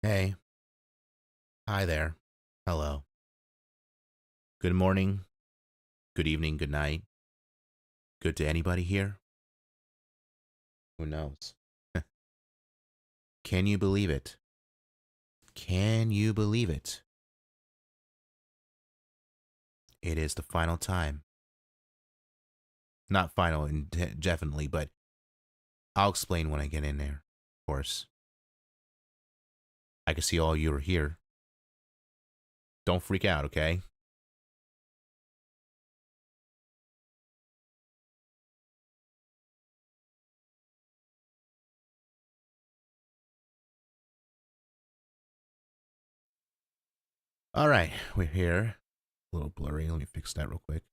Hey, hi there. Hello. Good morning, good evening, good night. Good to anybody here? Who knows? Can you believe it? Can you believe it? It is the final time. Not final, definitely, but I'll explain when I get in there. Of course. I can see all you are here. Don't freak out, okay? All right, we're here. A little blurry. Let me fix that real quick.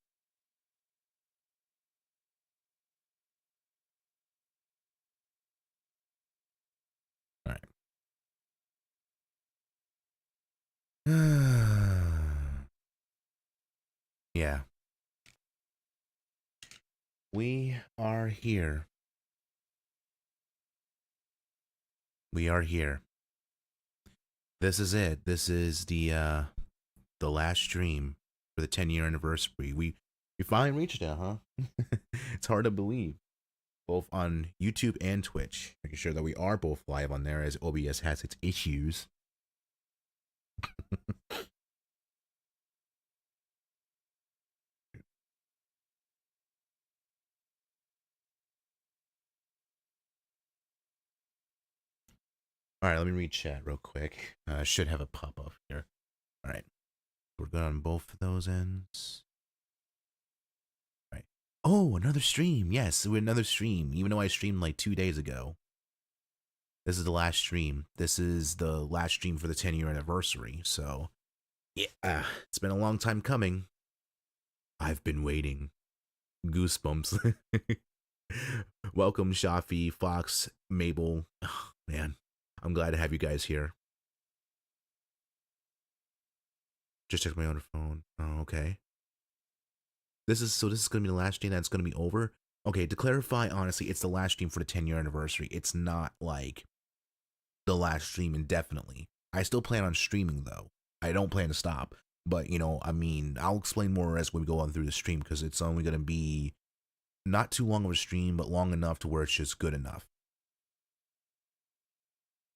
All right. Yeah. We are here. We are here. This is it. This is the last stream for the 10-year anniversary. We finally reached it, huh? It's hard to believe. Both on YouTube and Twitch. Making sure that we are both live on there as OBS has its issues. All right, let me read chat real quick. I should have a pop up here. All right, we're good on both of those ends. All right. Oh, another stream. Yes, another stream. Even though I streamed like 2 days ago. This is the last stream. This is the last stream for the 10-year anniversary. So, yeah, it's been a long time coming. I've been waiting. Goosebumps. Welcome, Shafi, Fox, Mabel. Oh, man, I'm glad to have you guys here. Just check my own phone. Oh, okay. This is gonna be the last stream that's gonna be over. Okay, to clarify, honestly, it's the last stream for the 10-year anniversary. It's not like the last stream indefinitely. I still plan on streaming though. I don't plan to stop. But I mean, I'll explain more as we go on through the stream because it's only gonna be not too long of a stream, but long enough to where it's just good enough.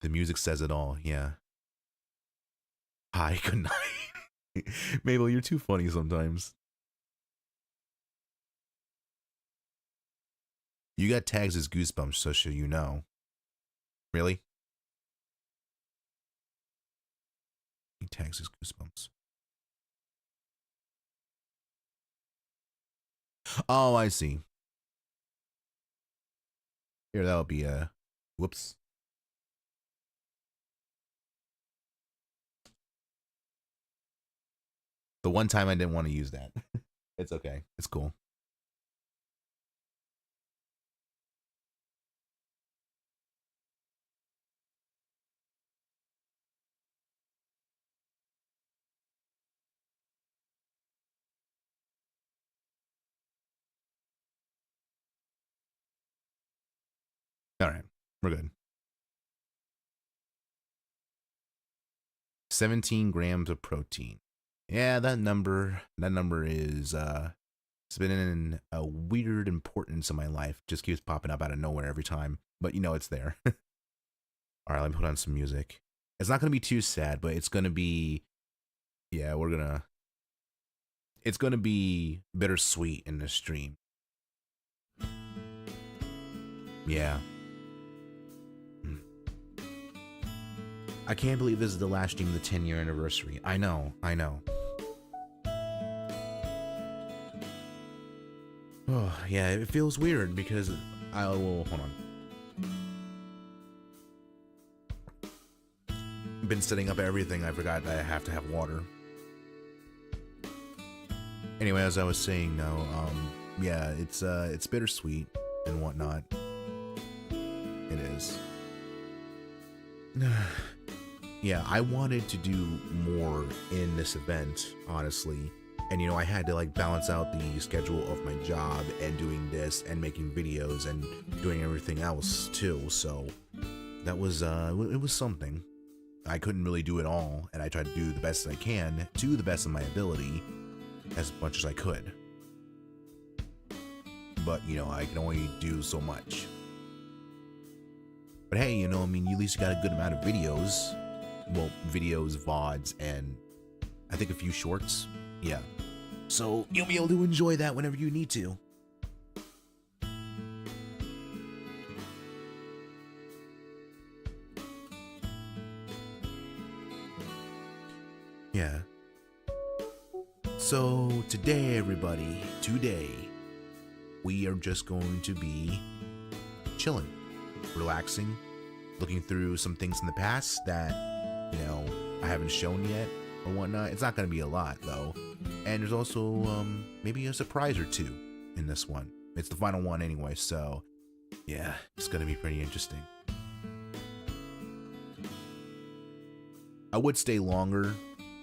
The music says it all, yeah. Hi, good night. Mabel, you're too funny sometimes. You got tags as Goosebumps, so should you know. Really? You tags as Goosebumps. Oh, I see. Here, that'll be a... Whoops. The one time I didn't want to use that. It's okay. It's cool. All right. We're good. 17 grams of protein. Yeah, that number is It's been in a weird importance in my life. Just keeps popping up out of nowhere every time. But you know it's there. Alright, let me put on some music. It's not gonna be too sad, but it's gonna be, yeah, it's gonna be bittersweet in this stream. Yeah. I can't believe this is the last stream of the 10-year anniversary. I know. Oh, yeah, it feels weird because I will, hold on. Been setting up everything, I forgot that I have to have water. Anyway, as I was saying though, yeah, it's bittersweet and whatnot. It is. Yeah, I wanted to do more in this event, honestly. And you know, I had to like balance out the schedule of my job and doing this and making videos and doing everything else too. So that was it was something. I couldn't really do it all, and I tried to do the best I can to the best of my ability as much as I could. But you know, I can only do so much. But hey, you know, I mean, at least you got a good amount of videos. Well, videos, VODs, and I think a few shorts. Yeah. So you'll be able to enjoy that whenever you need to. Yeah. So today, everybody, we are just going to be chilling, relaxing, looking through some things in the past that, you know, I haven't shown yet or whatnot. It's not going to be a lot though. And there's also maybe a surprise or two in this one. It's the final one anyway, so yeah, it's going to be pretty interesting. I would stay longer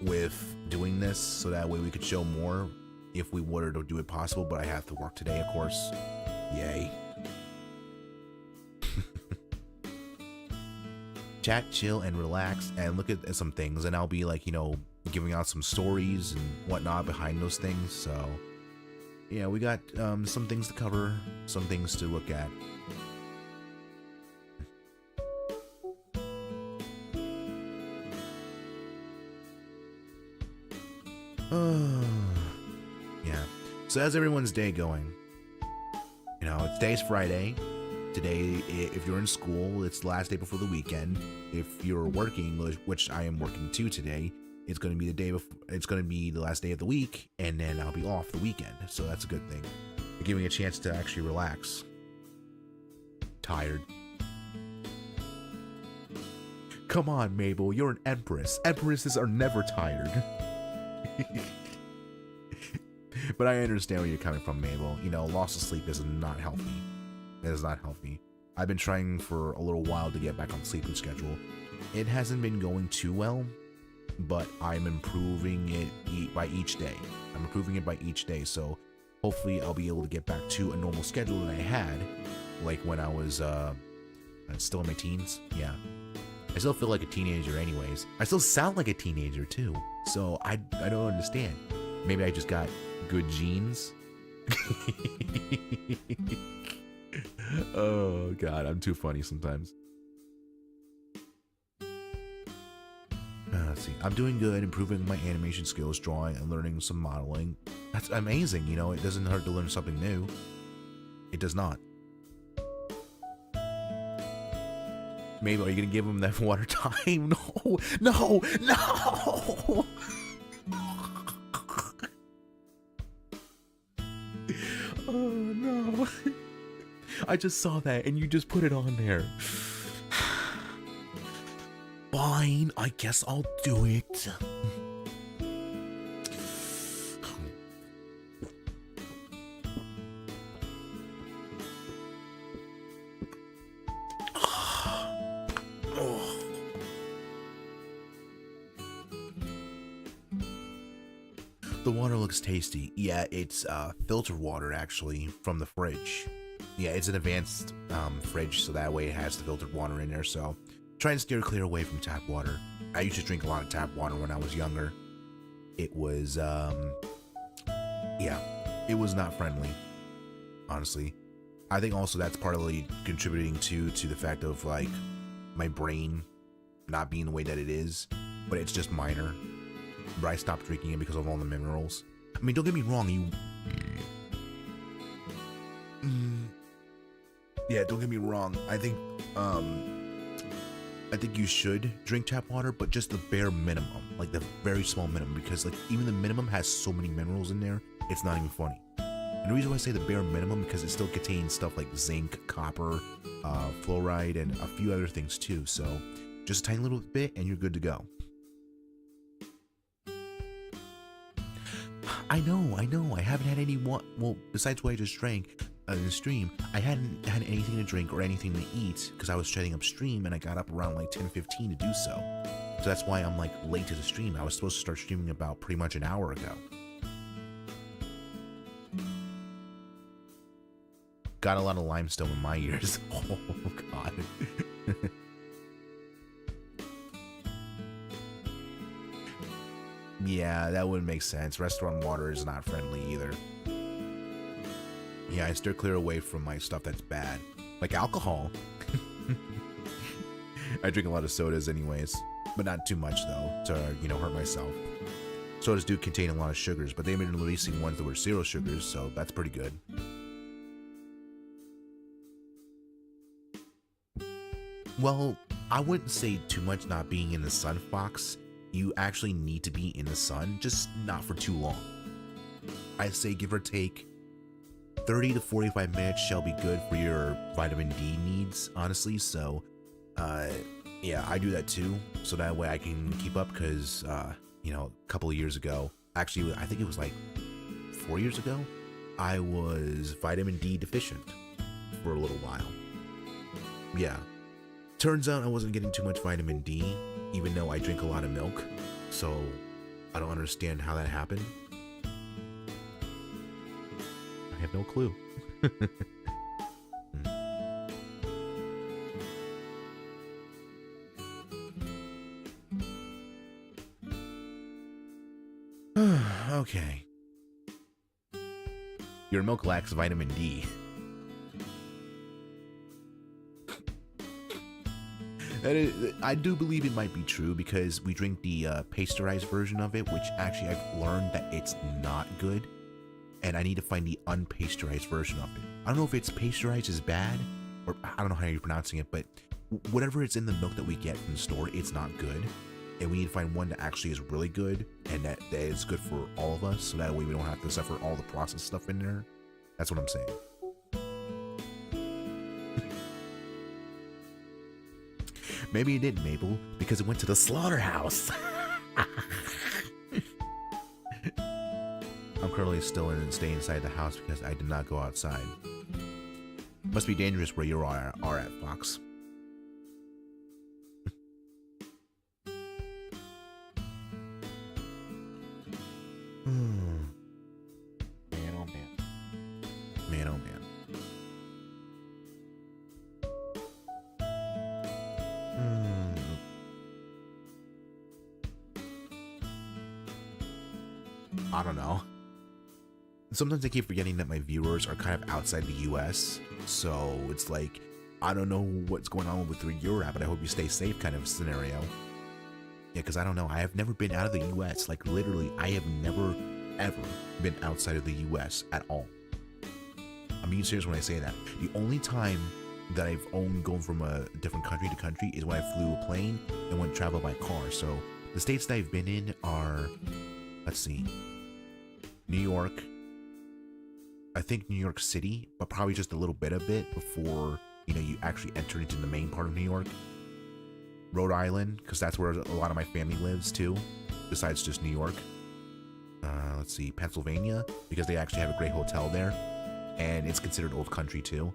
with doing this so that way we could show more if we were to do it possible, but I have to work today, of course. Yay. Chat, chill, and relax, and look at some things, and I'll be like, you know, giving out some stories and whatnot behind those things. So yeah, we got some things to cover, some things to look at. Yeah. So how's everyone's day going? You know, today's Friday. Today, if you're in school, it's the last day before the weekend. If you're working, which I am working too today, it's going to be the day before. It's going to be the last day of the week, and then I'll be off the weekend. So that's a good thing. You're giving me a chance to actually relax. Tired. Come on, Mabel. You're an empress. Empresses are never tired. But I understand where you're coming from, Mabel. You know, loss of sleep is not healthy. It is not healthy. I've been trying for a little while to get back on sleeping schedule. It hasn't been going too well, but I'm improving it by each day. I'm improving it by each day, so hopefully I'll be able to get back to a normal schedule that I had, like when I was still in my teens. Yeah. I still feel like a teenager anyways. I still sound like a teenager too, so I don't understand. Maybe I just got good genes. Oh god, I'm too funny sometimes. Let's see. I'm doing good, improving my animation skills, drawing, and learning some modeling. That's amazing, you know, it doesn't hurt to learn something new. It does not. Maybe, are you gonna give him that water time? No, no, no! Oh no. I just saw that and you just put it on there. Fine, I guess I'll do it. The water looks tasty. Yeah, it's filtered water actually from the fridge. Yeah, it's an advanced fridge, so that way it has the filtered water in there. So try and steer clear away from tap water. I used to drink a lot of tap water when I was younger. It was yeah, it was not friendly, honestly. I think also that's partly contributing to the fact of like my brain not being the way that it is, but it's just minor. But I stopped drinking it because of all the minerals. I mean, don't get me wrong, yeah, don't get me wrong. I think you should drink tap water, but just the bare minimum, like the very small minimum, because like even the minimum has so many minerals in there, it's not even funny. And the reason why I say the bare minimum, because it still contains stuff like zinc, copper, fluoride, and a few other things too. So just a tiny little bit and you're good to go. I know. I haven't had any well, besides what I just drank in the stream, I hadn't had anything to drink or anything to eat because I was shutting up stream and I got up around like 10:15 to do so. So that's why I'm like late to the stream. I was supposed to start streaming about pretty much an hour ago. Got a lot of limestone in my ears. Oh god. Yeah, that wouldn't make sense. Restaurant water is not friendly either. Yeah, I steer clear away from my stuff that's bad. Like alcohol. I drink a lot of sodas anyways, but not too much though, to, you know, hurt myself. Sodas do contain a lot of sugars, but they've been releasing ones that were 0 sugars, so that's pretty good. Well, I wouldn't say too much not being in the sun, Fox. You actually need to be in the sun, just not for too long. I'd say give or take 30 to 45 minutes shall be good for your vitamin D needs, honestly. So, yeah, I do that too. So that way I can keep up because, you know, a couple of years ago, actually, I think it was like 4 years ago, I was vitamin D deficient for a little while. Yeah. Turns out I wasn't getting too much vitamin D, even though I drink a lot of milk, so I don't understand how that happened. I have no clue. Okay. Your milk lacks vitamin D. I do believe it might be true because we drink the pasteurized version of it, which actually I've learned that it's not good, and I need to find the unpasteurized version of it. I don't know if it's pasteurized is bad, or I don't know how you're pronouncing it, but whatever it's in the milk that we get from the store, it's not good, and we need to find one that actually is really good and that is good for all of us, so that way we don't have to suffer all the processed stuff in there. That's what I'm saying. Maybe it didn't, Mabel, because it went to the slaughterhouse. I'm currently still staying inside the house because I did not go outside. Must be dangerous where you are at, Fox. Man, oh man. Man, oh man. I don't know. Sometimes I keep forgetting that my viewers are kind of outside the US, so it's like, I don't know what's going on with where you're at, but I hope you stay safe kind of scenario. Yeah, because I don't know. I have never been out of the US. Like, literally, I have never, ever been outside of the US at all. I'm being serious when I say that. The only time that I've only gone from a different country to country is when I flew a plane and went travel by car. So the states that I've been in are, let's see, New York, I think New York City, but probably just a little bit of it before, you know, you actually enter into the main part of New York. Rhode Island, because that's where a lot of my family lives too, besides just New York. Let's see, Pennsylvania, because they actually have a great hotel there, and it's considered old country too.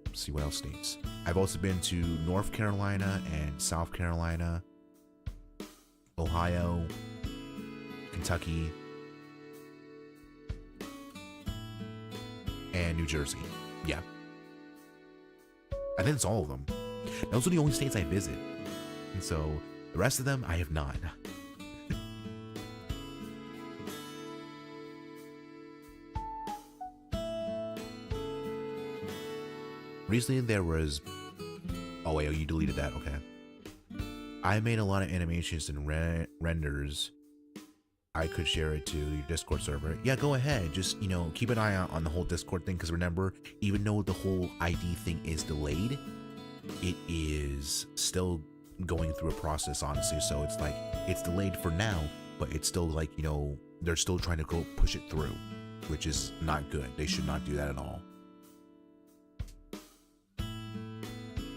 Let's see what else states. I've also been to North Carolina and South Carolina, Ohio, Kentucky, and New Jersey. Yeah. I think it's all of them. Those are the only states I visit. And so the rest of them I have not. Recently there was... Oh wait, you deleted that, okay. I made a lot of animations and renders. I could share it to your Discord server. Yeah, go ahead. Just, you know, keep an eye out on the whole Discord thing, because remember, even though the whole ID thing is delayed, it is still going through a process, honestly. So it's like, it's delayed for now, but it's still like, you know, they're still trying to go push it through, which is not good. They should not do that at all.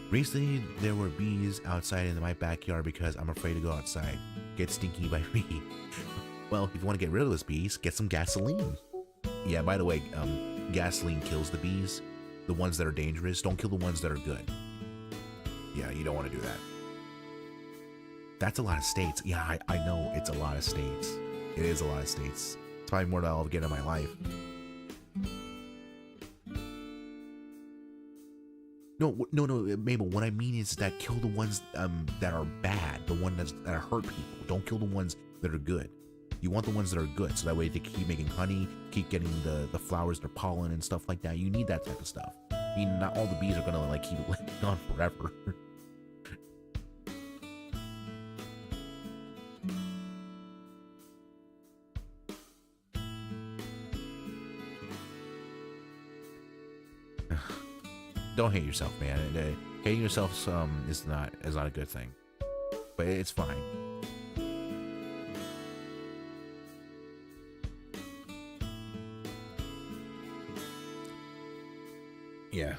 Recently, there were bees outside in my backyard because I'm afraid to go outside. Get stinky by me. Well, if you want to get rid of those bees, get some gasoline. Yeah, by the way, gasoline kills the bees. The ones that are dangerous. Don't kill the ones that are good. Yeah, you don't want to do that. That's a lot of states. Yeah, I know it's a lot of states. It is a lot of states. It's probably more than I'll ever get in my life. No, Mabel, what I mean is that kill the ones that are bad. The ones that hurt people. Don't kill the ones that are good. You want the ones that are good, so that way they keep making honey, keep getting the flowers, their pollen and stuff like that. You need that type of stuff. I mean, not all the bees are gonna like keep living on forever. Don't hate yourself, man. Hating yourself is not a good thing, but it's fine. Yeah.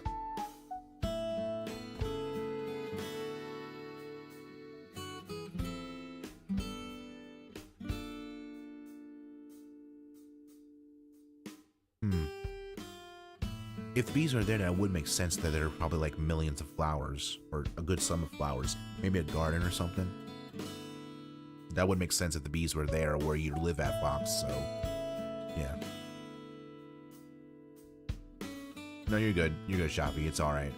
If the bees are there, that would make sense that there are probably like millions of flowers, or a good sum of flowers. Maybe a garden or something. That would make sense if the bees were there where you live at, Fox, so... yeah. No, you're good. You're good, Shafi. It's alright.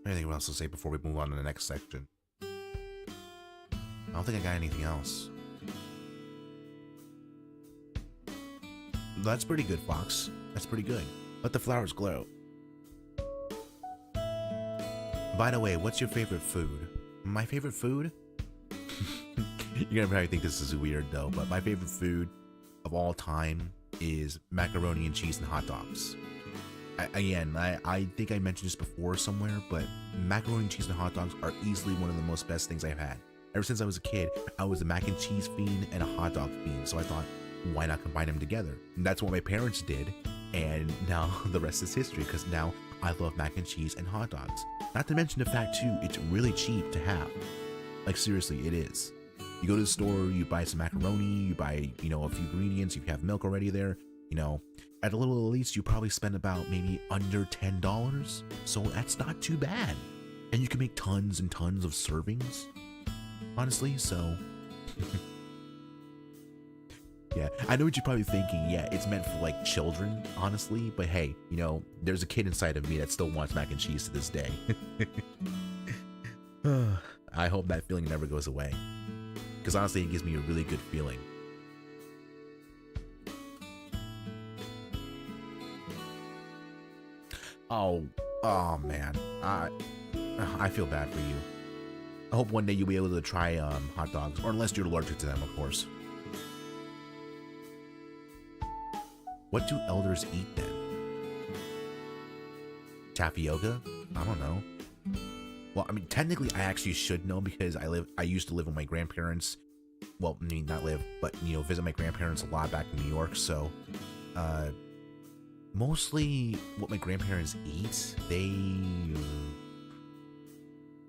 Anything else to say before we move on to the next section? I don't think I got anything else. That's pretty good, Fox. That's pretty good. Let the flowers glow. By the way, what's your favorite food? My favorite food? You're gonna probably think this is weird though, but my favorite food of all time is macaroni and cheese and hot dogs. I think I mentioned this before somewhere, but macaroni and cheese and hot dogs are easily one of the most best things I've had. Ever since I was a kid, I was a mac and cheese fiend and a hot dog fiend, so I thought, why not combine them together? And that's what my parents did, and now the rest is history, because now I love mac and cheese and hot dogs. Not to mention the fact, too, it's really cheap to have. Like, seriously, it is. You go to the store, you buy some macaroni, you buy, you know, a few ingredients, you have milk already there, you know. At a little least, you probably spend about maybe under $10, so that's not too bad. And you can make tons and tons of servings, honestly, so... yeah, I know what you're probably thinking, yeah, it's meant for, like, children, honestly, but hey, you know, there's a kid inside of me that still wants mac and cheese to this day. I hope that feeling never goes away, because honestly, it gives me a really good feeling. Oh man, I feel bad for you. I hope one day you'll be able to try hot dogs, or unless you're allergic to them, of course. What do elders eat then? Tapioca? I don't know. Well, I mean, technically, I actually should know because I used to live with my grandparents. Well, I mean, not live, but you know, visit my grandparents a lot back in New York. So, mostly what my grandparents eat, they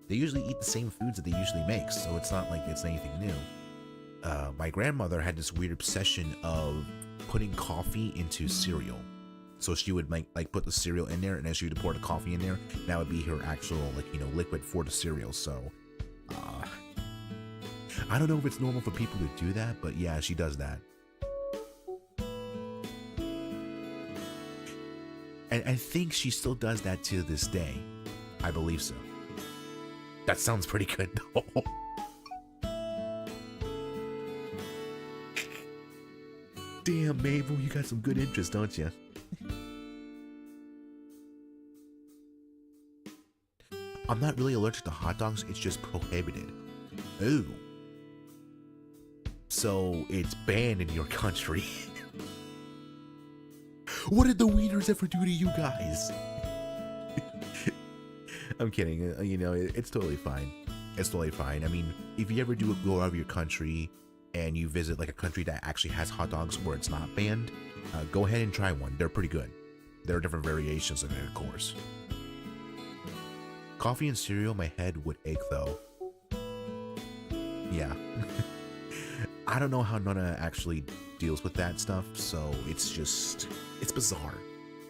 usually eat the same foods that they usually make, so it's not like it's anything new. My grandmother had this weird obsession of putting coffee into cereal. So she would like put the cereal in there, and then she would pour the coffee in there. That would be her actual like liquid for the cereal. So I don't know if it's normal for people to do that, but yeah, she does that. And I think she still does that to this day. I believe so. That sounds pretty good though. Damn, Mabel, you got some good interest, don't you? I'm not really allergic to hot dogs, it's just prohibited. Ooh. So it's banned in your country. What did the wieners ever do to you guys? I'm kidding. It's totally fine. It's totally fine. I mean, if you ever do go out of your country and you visit like a country that actually has hot dogs where it's not banned, go ahead and try one. They're pretty good. There are different variations of it, of course. Coffee and cereal, my head would ache though. Yeah. I don't know how Nana actually deals with that stuff, so it's bizarre.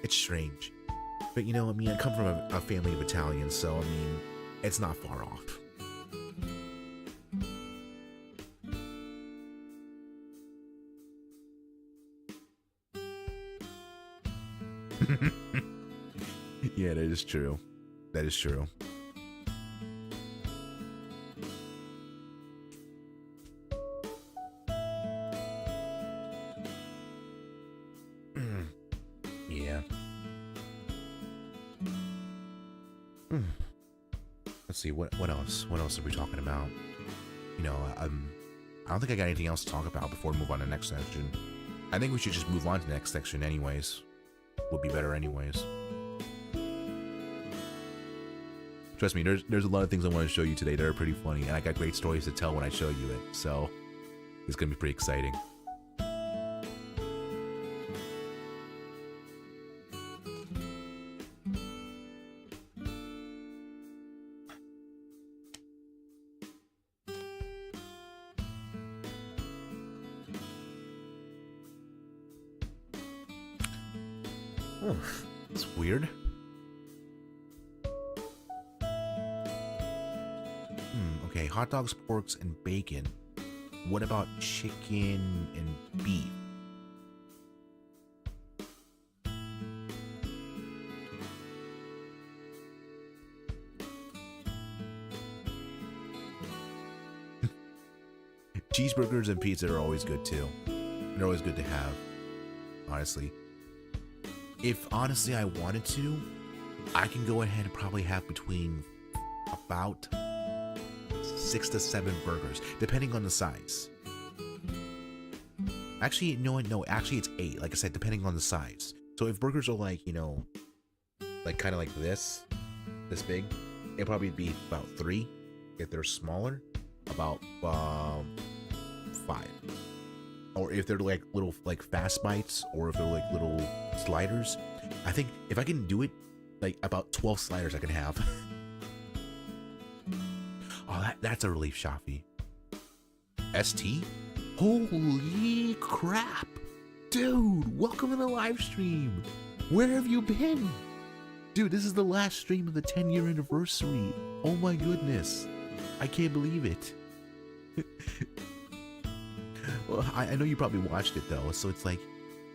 It's strange. But I mean, I come from a family of Italians, so I mean, it's not far off. Yeah, that is true. That is true. Yeah. Let's see, what else? What else are we talking about? I don't think I got anything else to talk about before we move on to the next section. I think we should just move on to the next section anyways. Would be better anyways. Trust me, there's a lot of things I want to show you today that are pretty funny, and I got great stories to tell when I show you it, so it's gonna be pretty exciting. Oh, that's weird. Okay, hot dogs, porks, and bacon. What about chicken and beef? Cheeseburgers and pizza are always good too. They're always good to have, honestly. If honestly I wanted to, I can go ahead and probably have between about 6 to 7 burgers, depending on the size. Actually, no, actually it's 8, like I said, depending on the size. So if burgers are like, like kind of like this big, it'll probably be about 3. If they're smaller, about 5. Or if they're like little like fast bites, or if they're like little sliders, I think if I can do it, like about 12 sliders I can have. Oh, that's a relief, Shafi. ST? Holy crap! Dude, welcome to the live stream! Where have you been? Dude, this is the last stream of the 10-year anniversary. Oh my goodness. I can't believe it. Well, I know you probably watched it though, so it's like,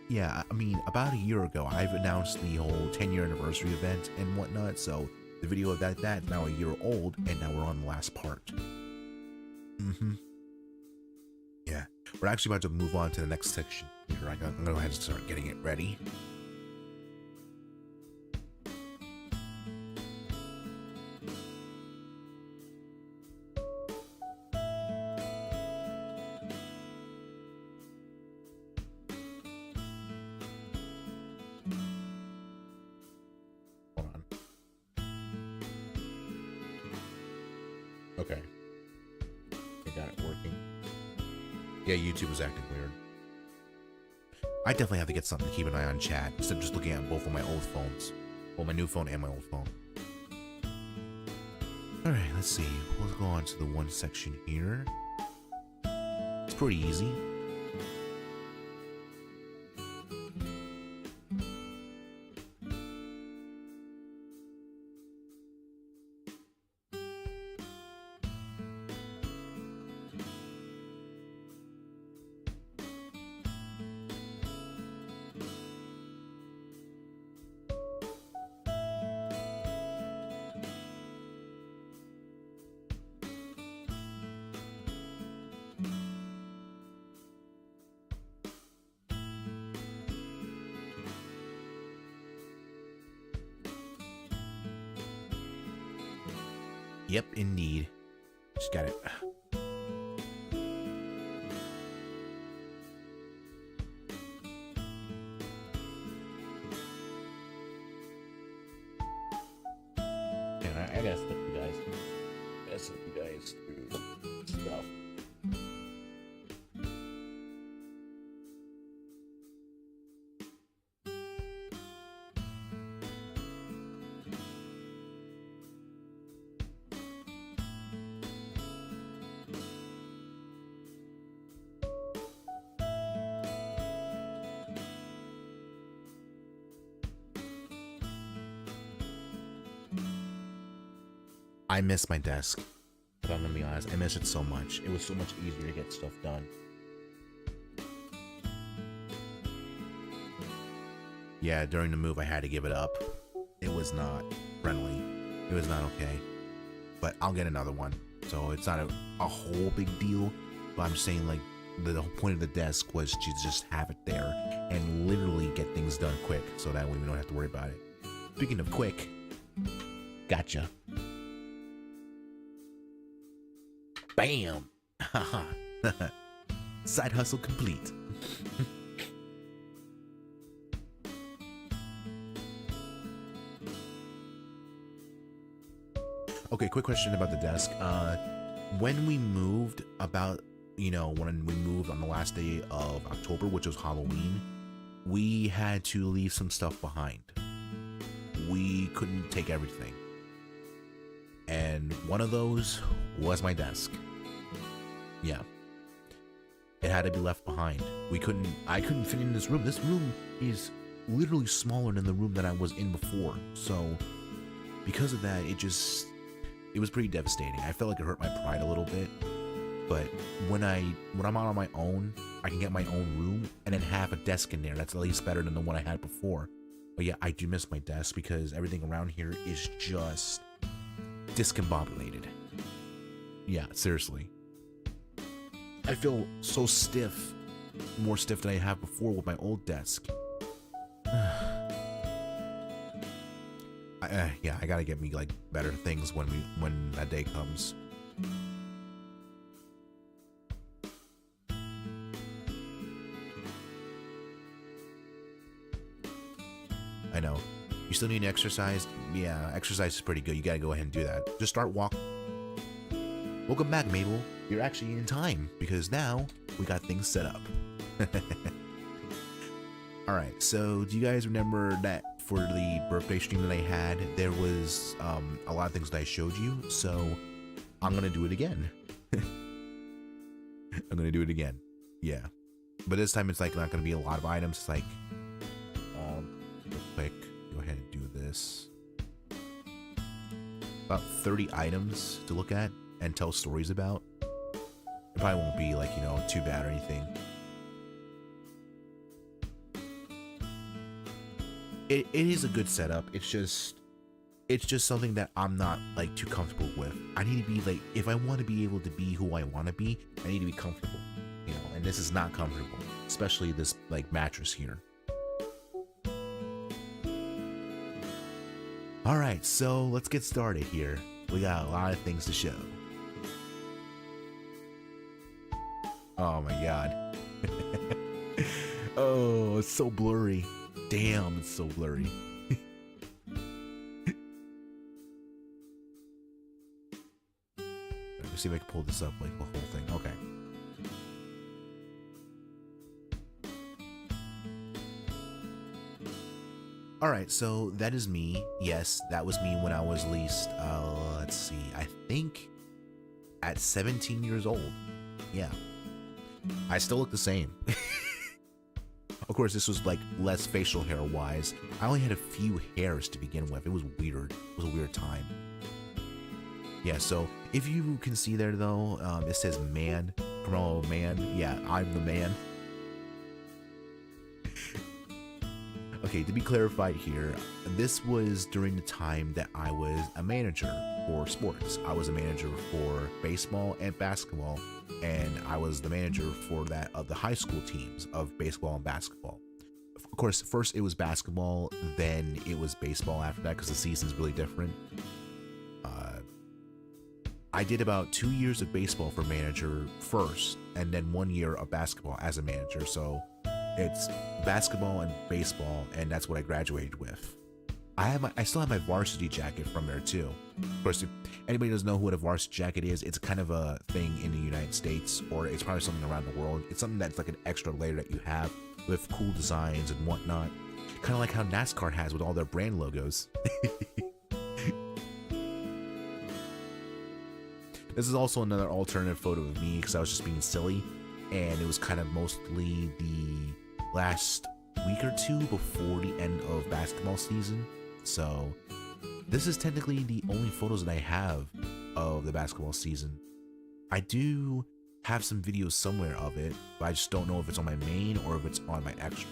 yeah, I mean, about a year ago, I've announced the whole 10-year anniversary event and whatnot, so the video of that's now a year old, and now we're on the last part. Yeah, we're actually about to move on to the next section here. I'm gonna go ahead and start getting it ready. Okay. I got it working. Yeah, YouTube was acting weird. I definitely have to get something to keep an eye on chat instead of just looking at both of my old phones. Well, my new phone and my old phone. Alright, let's see. We'll go on to the one section here. It's pretty easy. Yep, indeed. Just got it. I gotta slip you guys. I gotta slip you guys through stuff. I miss my desk. If I'm gonna be honest, I miss it so much. It was so much easier to get stuff done. Yeah, during the move, I had to give it up. It was not friendly. It was not okay. But I'll get another one. So it's not a whole big deal. But I'm saying, like, the whole point of the desk was to just have it there and literally get things done quick. So that way we don't have to worry about it. Speaking of quick, gotcha. Bam! Haha. Side hustle complete. Okay, quick question about the desk. When we moved when we moved on the last day of October, which was Halloween, we had to leave some stuff behind. We couldn't take everything. And one of those was my desk. Yeah. It had to be left behind. I couldn't fit in this room. This room is literally smaller than the room that I was in before. So because of that, it was pretty devastating. I felt like it hurt my pride a little bit. But when I'm out on my own, I can get my own room and then have a desk in there. That's at least better than the one I had before. But yeah, I do miss my desk because everything around here is just discombobulated. Yeah, seriously. I feel so stiff, more stiff than I have before with my old desk. Yeah, I gotta get me like better things when that day comes. I know. You still need exercise? Yeah, exercise is pretty good. You gotta go ahead and do that. Just start walking. Welcome back, Mabel. You're actually in time because now we got things set up. Alright, so do you guys remember that for the birthday stream that I had, there was a lot of things that I showed you, so I'm gonna do it again. I'm gonna do it again. Yeah. But this time it's like not gonna be a lot of items. It's like real quick, go ahead and do this. About 30 items to look at and tell stories about. It probably won't be like, too bad or anything. It is a good setup. It's just something that I'm not like too comfortable with. I need to be like, if I want to be able to be who I want to be, I need to be comfortable, and this is not comfortable, especially this like mattress here. All right, so let's get started here. We got a lot of things to show. Oh my god. Oh, it's so blurry. Damn, it's so blurry. Let's see if I can pull this up like the whole thing. Okay. Alright, so that is me. Yes, that was me when I was least, let's see, I think at 17 years old. Yeah. I still look the same. Of course, this was like less facial hair wise. I only had a few hairs to begin with. It was weird. It was a weird time. Yeah, so if you can see there though, it says man, Carmelo man. Yeah, I'm the man. Okay, to be clarified here, this was during the time that I was a manager for sports. I was a manager for baseball and basketball, and I was the manager for that of the high school teams of baseball and basketball. Of course, first it was basketball, then it was baseball after that because the season's really different. I did about 2 years of baseball for manager first, and then 1 year of basketball as a manager. So it's basketball and baseball, and that's what I graduated with. I still have my varsity jacket from there too. Of course, if anybody doesn't know what a varsity jacket is, it's kind of a thing in the United States, or it's probably something around the world. It's something that's like an extra layer that you have with cool designs and whatnot. Kind of like how NASCAR has with all their brand logos. This is also another alternative photo of me because I was just being silly, and it was kind of mostly the last week or two before the end of basketball season. So this is technically the only photos that I have of the basketball season. I do have some videos somewhere of it, but I just don't know if it's on my main or if it's on my extra.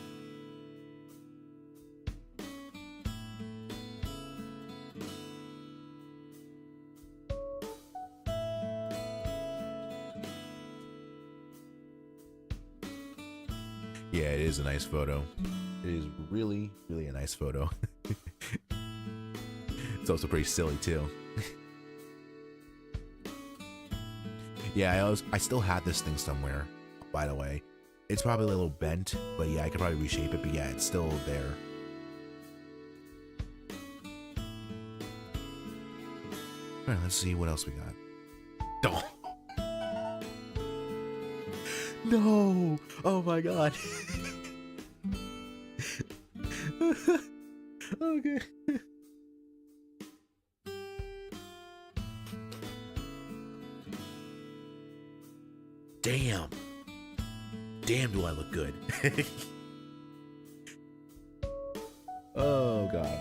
Yeah, it is a nice photo. It is really, really a nice photo. It's also pretty silly too. Yeah, I still had this thing somewhere, by the way. It's probably a little bent, but yeah, I could probably reshape it, but yeah, it's still there. Alright, let's see what else we got. Oh. No! Oh my god. Okay. Damn. Damn, do I look good. Oh god.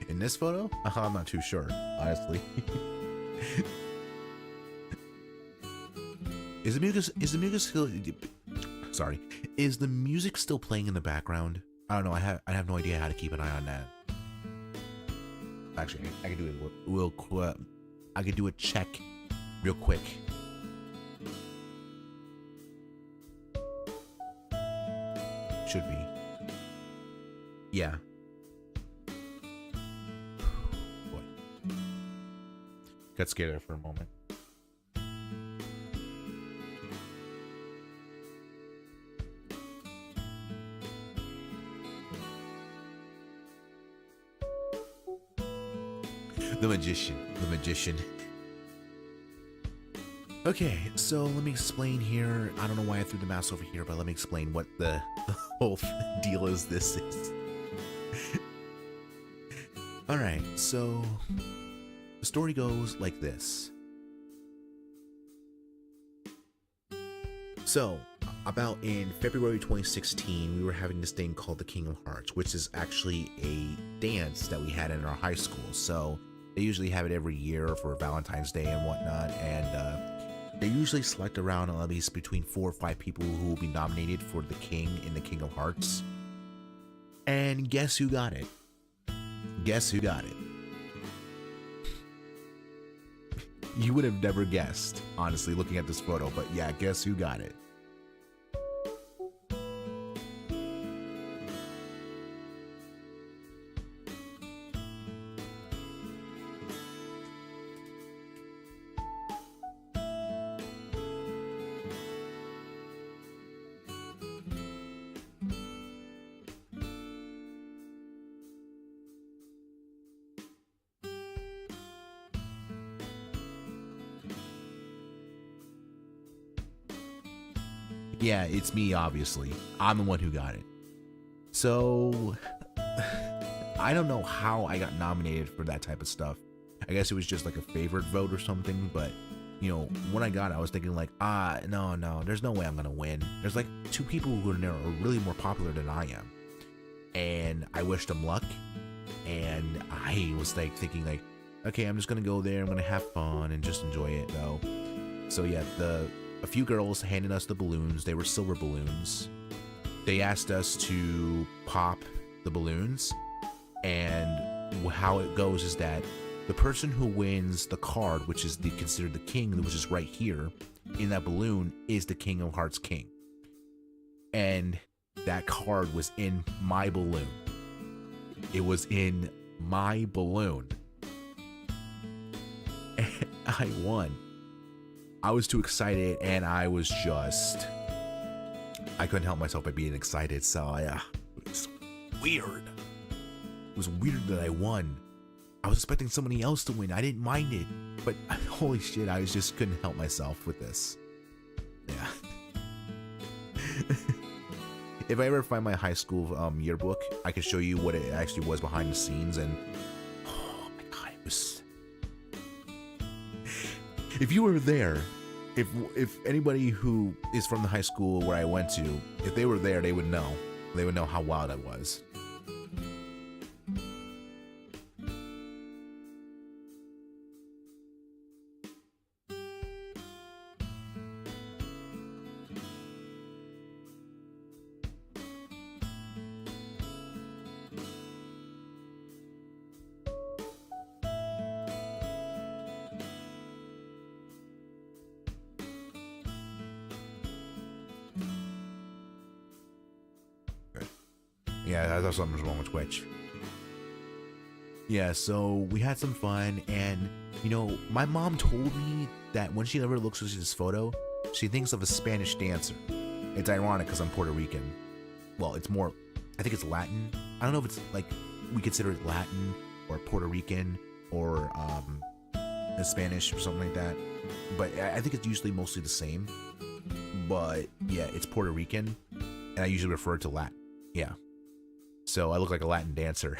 In this photo? I'm not too sure, honestly. Is the music still? Sorry, is the music still playing in the background? I don't know. I have no idea how to keep an eye on that. Actually, I can do it real quick. I can do a check real quick. Should be. Yeah. Boy. Got scared there for a moment. The magician. Okay, so let me explain here. I don't know why I threw the mouse over here, but let me explain what the whole deal is. This is. Alright, so the story goes like this. So, about in February 2016, we were having this thing called the King of Hearts, which is actually a dance that we had in our high school. So, they usually have it every year for Valentine's Day and whatnot, and they usually select around at least between 4 or 5 people who will be nominated for the King in the King of Hearts. And guess who got it? Guess who got it? You would have never guessed, honestly, looking at this photo, but yeah, guess who got it? Yeah, it's me, obviously. I'm the one who got it. So, I don't know how I got nominated for that type of stuff. I guess it was just like a favorite vote or something, but, you know, when I got it, I was thinking like, no, there's no way I'm gonna win. There's like 2 people who are really more popular than I am. And I wished them luck, and I was like thinking like, okay, I'm just gonna go there, I'm gonna have fun and just enjoy it though. So yeah, a few girls handed us the balloons. They were silver balloons. They asked us to pop the balloons, and how it goes is that the person who wins the card, which is considered the king, which is right here in that balloon, is the King of Hearts king. And that card was in my balloon. It was in my balloon. And I won. I was too excited, and I couldn't help myself by being excited. So it's weird. It was weird that I won. I was expecting somebody else to win. I didn't mind it, but holy shit, I just couldn't help myself with this. Yeah. If I ever find my high school yearbook, I can show you what it actually was behind the scenes, and oh my god, it was. If you were there, if anybody who is from the high school where I went to, if they were there, they would know. They would know how wild I was. Yeah, that's something's wrong with Twitch. Yeah, so we had some fun, and you know, my mom told me that when she ever looks at this photo, she thinks of a Spanish dancer. It's ironic because I'm Puerto Rican. Well, it's more, I think it's Latin. I don't know if it's like we consider it Latin or Puerto Rican or Spanish or something like that. But I think it's usually mostly the same. But yeah, it's Puerto Rican, and I usually refer to Latin. Yeah. So I look like a Latin dancer.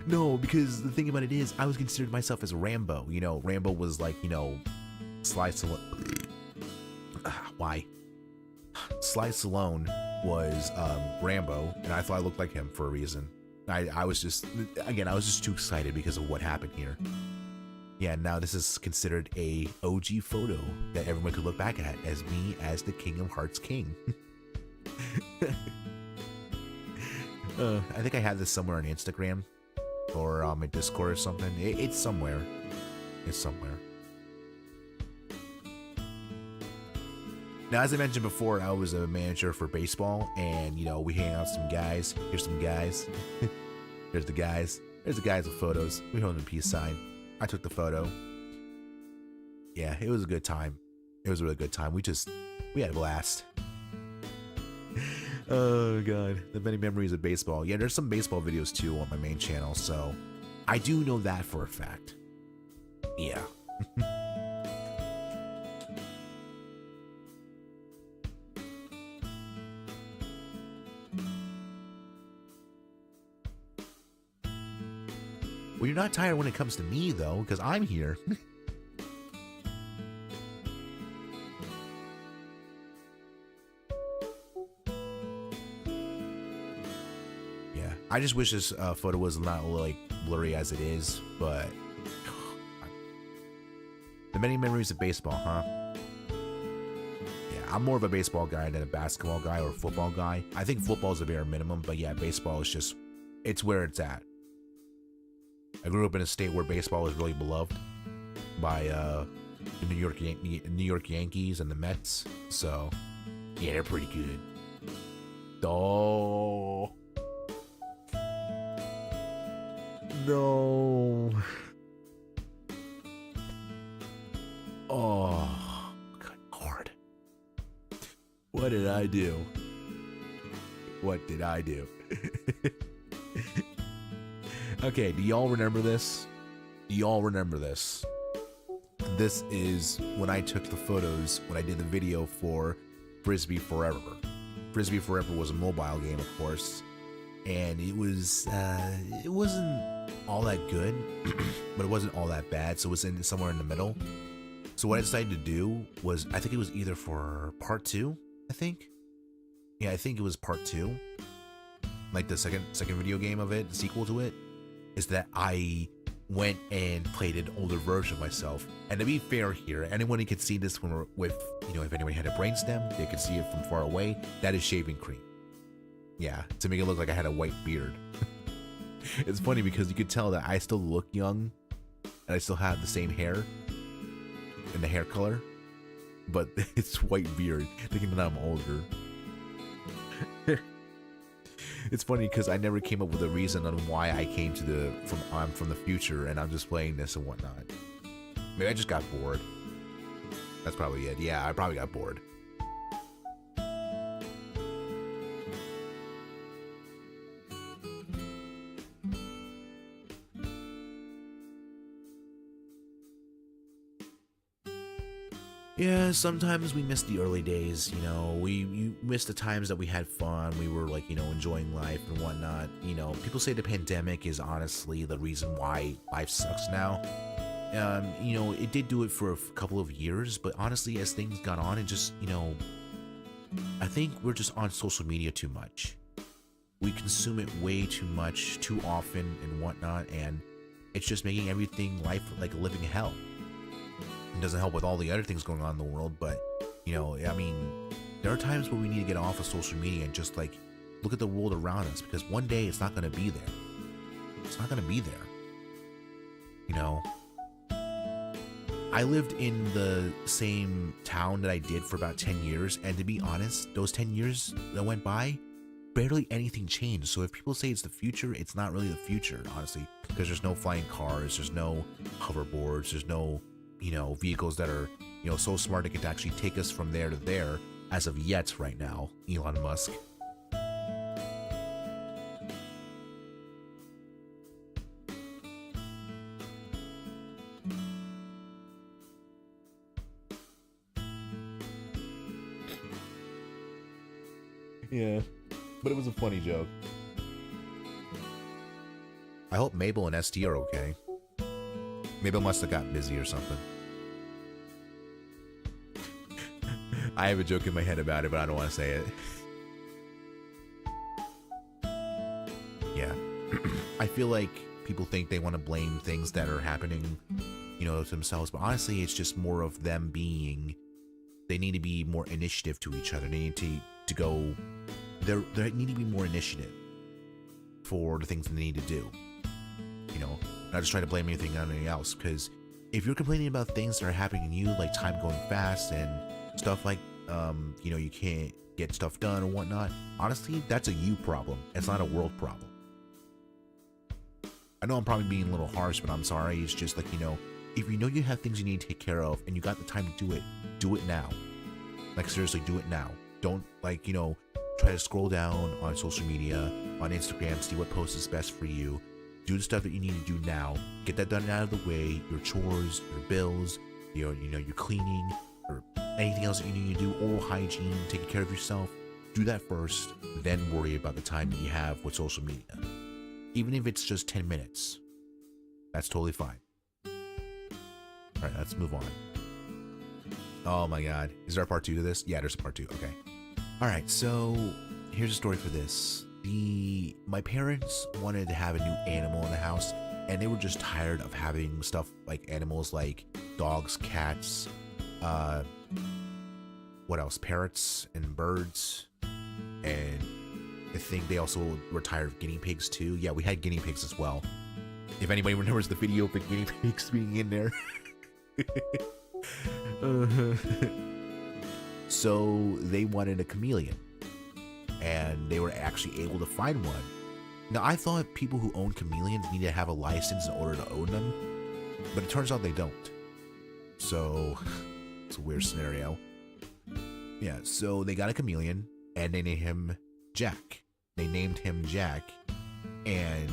No, because the thing about it is, I was considered myself as Rambo. You know, Rambo was like, you know, Sly Stallone. Why? Sly Stallone was Rambo, and I thought I looked like him for a reason. I was just too excited because of what happened here. Yeah, now this is considered a OG photo that everyone could look back at as me as the King of Hearts king. I think I had this somewhere on Instagram or my Discord or something. It's somewhere. It's somewhere. Now, as I mentioned before, I was a manager for baseball, and you know, we hang out with some guys. Here's some guys. Here's the guys. There's the guys with photos. We hold a peace sign. I took the photo. Yeah, it was a good time. It was a really good time. We had a blast. Oh god, the many memories of baseball. Yeah, there's some baseball videos too on my main channel, so I do know that for a fact. Yeah. Well, you're not tired when it comes to me though, because I'm here. I just wish this photo was not like blurry as it is, but the many memories of baseball, huh? Yeah, I'm more of a baseball guy than a basketball guy or a football guy. I think football is a bare minimum, but yeah, baseball is just, it's where it's at. I grew up in a state where baseball is really beloved by the New York Yankees and the Mets, so yeah, they're pretty good. Oh. No. Oh, good lord. What did I do? What did I do? Okay, do y'all remember this? Do y'all remember this? This is when I took the photos, when I did the video for Frisbee Forever. Frisbee Forever was a mobile game, of course. And it wasn't all that good, but it wasn't all that bad, so it was somewhere in the middle. So what I decided to do was, I think it was either for part 2, I think. Yeah, I think it was part 2. Like the second video game of it, the sequel to it, is that I went and played an older version of myself. And to be fair here, anyone who can see this when we're with, if anyone had a brainstem, they could see it from far away. That is shaving cream. Yeah, to make it look like I had a white beard. It's funny because you could tell that I still look young and I still have the same hair and the hair color, but it's white beard, thinking that I'm older. It's funny because I never came up with a reason on why I came to I'm from the future and I'm just playing this and whatnot. Maybe I just got bored. That's probably it. Yeah, I probably got bored. Yeah, sometimes we miss the early days, you miss the times that we had fun, we were like, enjoying life and whatnot. People say the pandemic is honestly the reason why life sucks now. It did do it for a couple of years, but honestly, as things got on, it just, I think we're just on social media too much. We consume it way too much, too often and whatnot, and it's just making everything life like a living hell. It doesn't help with all the other things going on in the world, but there are times where we need to get off of social media and just like look at the world around us, because one day it's not going to be there. It's not going to be there. I lived in the same town that I did for about 10 years, and to be honest, those 10 years that went by, barely anything changed. So if people say it's the future, it's not really the future, honestly, because there's no flying cars, there's no hoverboards, there's no vehicles that are, so smart it could actually take us from there to there as of yet right now, Elon Musk. Yeah, but it was a funny joke. I hope Mabel and ST are okay. Mabel must have got busy or something. I have a joke in my head about it, but I don't want to say it. Yeah. I feel like people think they want to blame things that are happening, to themselves, but honestly, it's just more of them they need to be more initiative to each other. They need to go, there need to be more initiative for the things that they need to do. Not just trying to blame anything on anything else, because if you're complaining about things that are happening to you, like time going fast and stuff like, you can't get stuff done or whatnot, honestly, that's a you problem. It's not a world problem. I know I'm probably being a little harsh, but I'm sorry. It's just like, if you have things you need to take care of and you got the time to do it now. Like, seriously, do it now. Don't, try to scroll down on social media, on Instagram, see what post is best for you. Do the stuff that you need to do now. Get that done out of the way. Your chores, your bills, your cleaning, or anything else that you need to do. Oral hygiene, taking care of yourself. Do that first, then worry about the time that you have with social media. Even if it's just 10 minutes. That's totally fine. Alright, let's move on. Oh my god. Is there a part 2 to this? Yeah, there's a part 2. Okay. Alright, so here's a story for this. My parents wanted to have a new animal in the house, and they were just tired of having stuff like animals like dogs, cats, what else? Parrots and birds. And I think they also were tired of guinea pigs too. Yeah, we had guinea pigs as well. If anybody remembers the video of the guinea pigs being in there. So they wanted a chameleon, and they were actually able to find one. Now, I thought people who own chameleons need to have a license in order to own them, but it turns out they don't. So it's a weird scenario. Yeah, so they got a chameleon, and they named him Jack. And,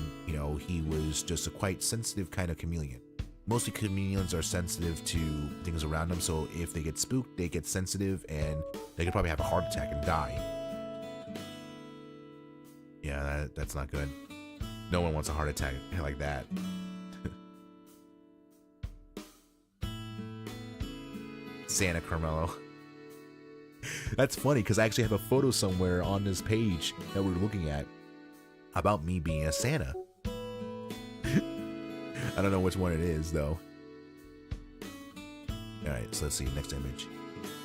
he was just a quite sensitive kind of chameleon. Mostly chameleons are sensitive to things around them, so if they get spooked, they get sensitive, and they could probably have a heart attack and die. Yeah, that's not good. No one wants a heart attack like that. Santa Carmelo. That's funny, because I actually have a photo somewhere on this page that we're looking at about me being a Santa. I don't know which one it is though. All right, so let's see next image.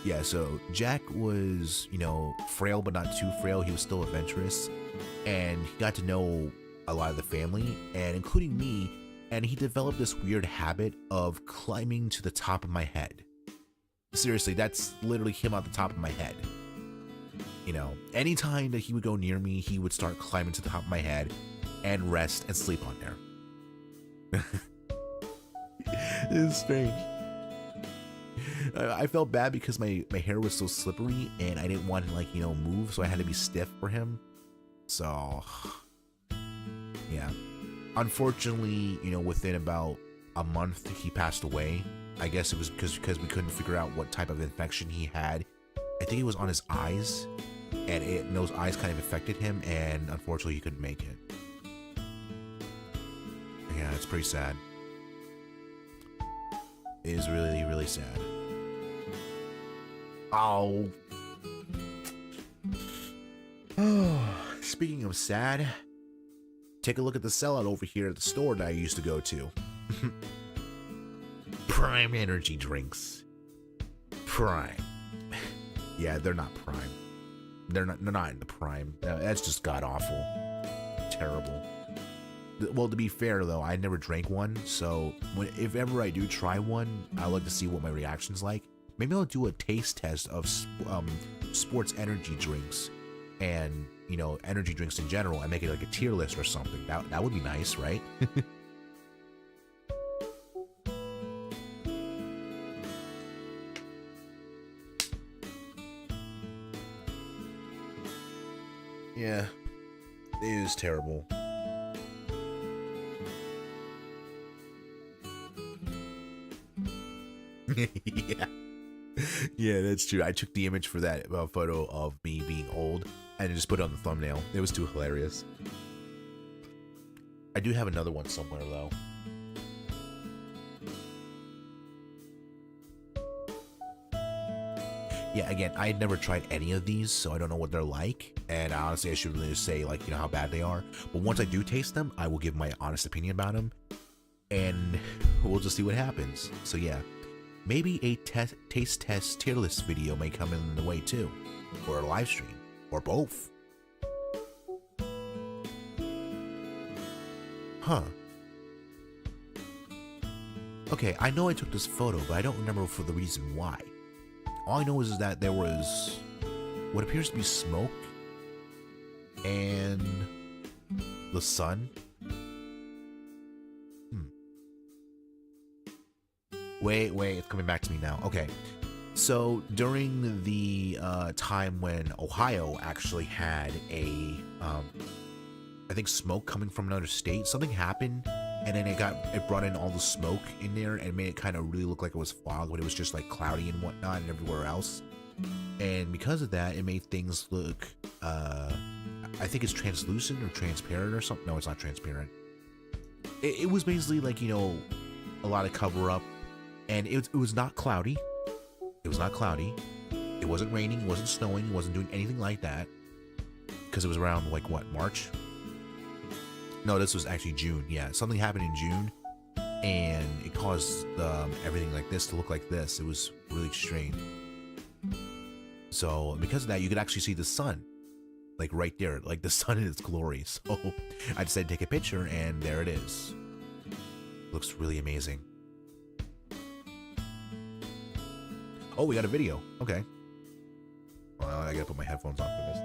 Yeah, so Jack was, you know, frail but not too frail. He was still adventurous, and he got to know a lot of the family, and including me. And he developed this weird habit of climbing to the top of my head. Seriously, that's literally him on the top of my head. You know, anytime that he would go near me, he would start climbing to the top of my head and rest and sleep on there. This is strange. I felt bad because my hair was so slippery and I didn't want to, like, you know, move, so I had to be stiff for him. So, yeah. Unfortunately, you know, within about a month, he passed away. I guess it was because we couldn't figure out what type of infection he had. I think it was on his eyes, and those eyes kind of affected him, and unfortunately, he couldn't make it. Yeah, it's pretty sad. It is really, really sad. Oh. Speaking of sad, take a look at the sellout over here at the store that I used to go to. Prime energy drinks. Prime. Yeah, they're not prime. They're not in the prime. That's just god awful. Terrible. Well, to be fair though, I never drank one, so if ever I do try one, I like to see what my reaction's like. Maybe I'll do a taste test of sports energy drinks, and you know, energy drinks in general, and make it like a tier list or something. That would be nice, right? Yeah, it is terrible. Yeah. Yeah, that's true. I took the image for that photo of me being old and just put it on the thumbnail. It was too hilarious. I do have another one somewhere though. Yeah, again, I had never tried any of these, so I don't know what they're like. And honestly, I shouldn't really say, like, you know, how bad they are. But once I do taste them, I will give my honest opinion about them. And we'll just see what happens. So yeah, maybe a taste test tier list video may come in the way too. Or a live stream. Or both. Huh. Okay, I know I took this photo, but I don't remember for the reason why. All I know is that there was what appears to be smoke and the sun. Wait, it's coming back to me now. Okay, so during the time when Ohio actually had a, I think smoke coming from another state, something happened, and then it brought in all the smoke in there and made it kind of really look like it was fog, but it was just like cloudy and whatnot and everywhere else. And because of that, it made things look, I think it's translucent or transparent or something. No, it's not transparent. It was basically like, you know, a lot of cover up, and it was not cloudy. It was not cloudy. It wasn't raining. It wasn't snowing. It wasn't doing anything like that, because it was around like what, March? No, this was actually June. Yeah, something happened in June, and it caused everything like this to look like this. It was really strange. So because of that, you could actually see the sun, like right there, like the sun in its glory. So I decided to take a picture, and there it is. Looks really amazing. Oh, we got a video. Okay. Well, I gotta put my headphones on for this.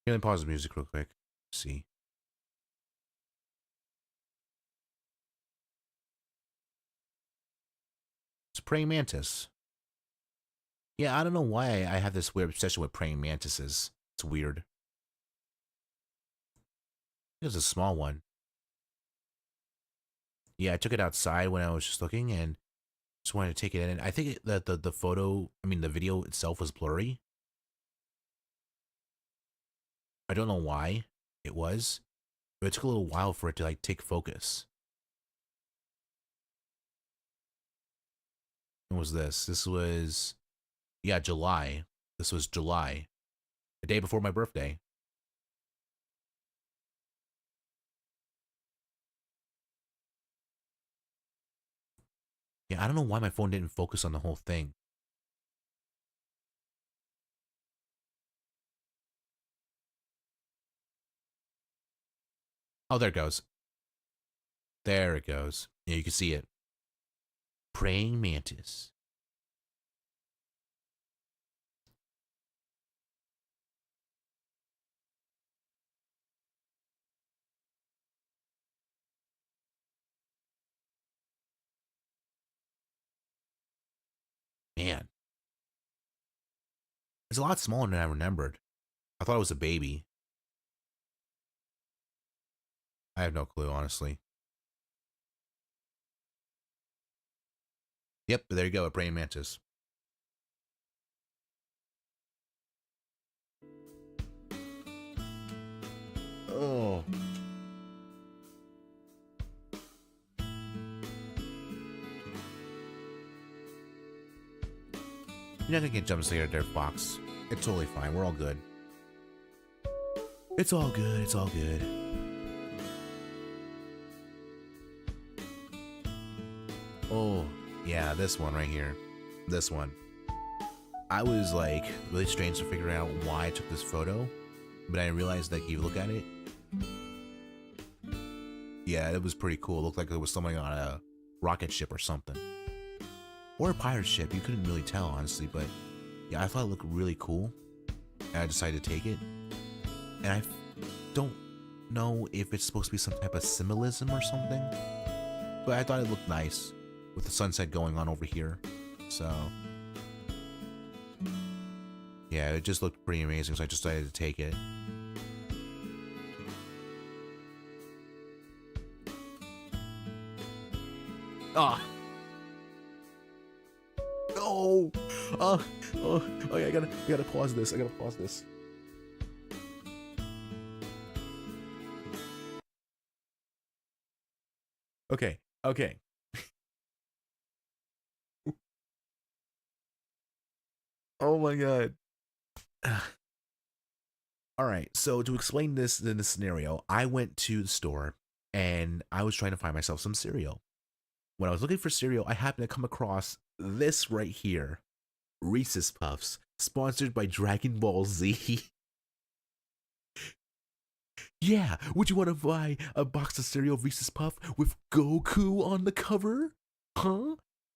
Here, let me pause the music real quick. See. It's praying mantis. Yeah, I don't know why I have this weird obsession with praying mantises. It's weird. There's a small one. Yeah, I took it outside when I was just looking and just wanted to take it in. And I think that the photo, I mean, the video itself was blurry. I don't know why it was, but it took a little while for it to like take focus. When was this? This was, yeah, July. This was July, the day before my birthday. Yeah, I don't know why my phone didn't focus on the whole thing. Oh, there it goes. There it goes. Yeah, you can see it. Praying mantis. Man, it's a lot smaller than I remembered. I thought it was a baby. I have no clue, honestly. Yep, there you go, a praying mantis. Oh. You're not gonna get jump scared there, Fox. It's totally fine. We're all good. It's all good. It's all good. Oh, yeah, this one right here. This one. I was like really strange to figure out why I took this photo, but I realized that if you look at it, yeah, it was pretty cool. It looked like it was somebody on a rocket ship or something. Or a pirate ship. You couldn't really tell, honestly, but yeah, I thought it looked really cool. And I decided to take it. And I don't know if it's supposed to be some type of symbolism or something, but I thought it looked nice with the sunset going on over here. So yeah, it just looked pretty amazing, so I just decided to take it. Ah! No! Okay, I gotta pause this. I gotta pause this. Okay, okay. Oh my god. All right, so to explain this in this scenario, I went to the store and I was trying to find myself some cereal. When I was looking for cereal, I happened to come across this right here, Reese's Puffs, sponsored by Dragon Ball Z. Yeah, would you want to buy a box of cereal Reese's Puff with Goku on the cover? Huh?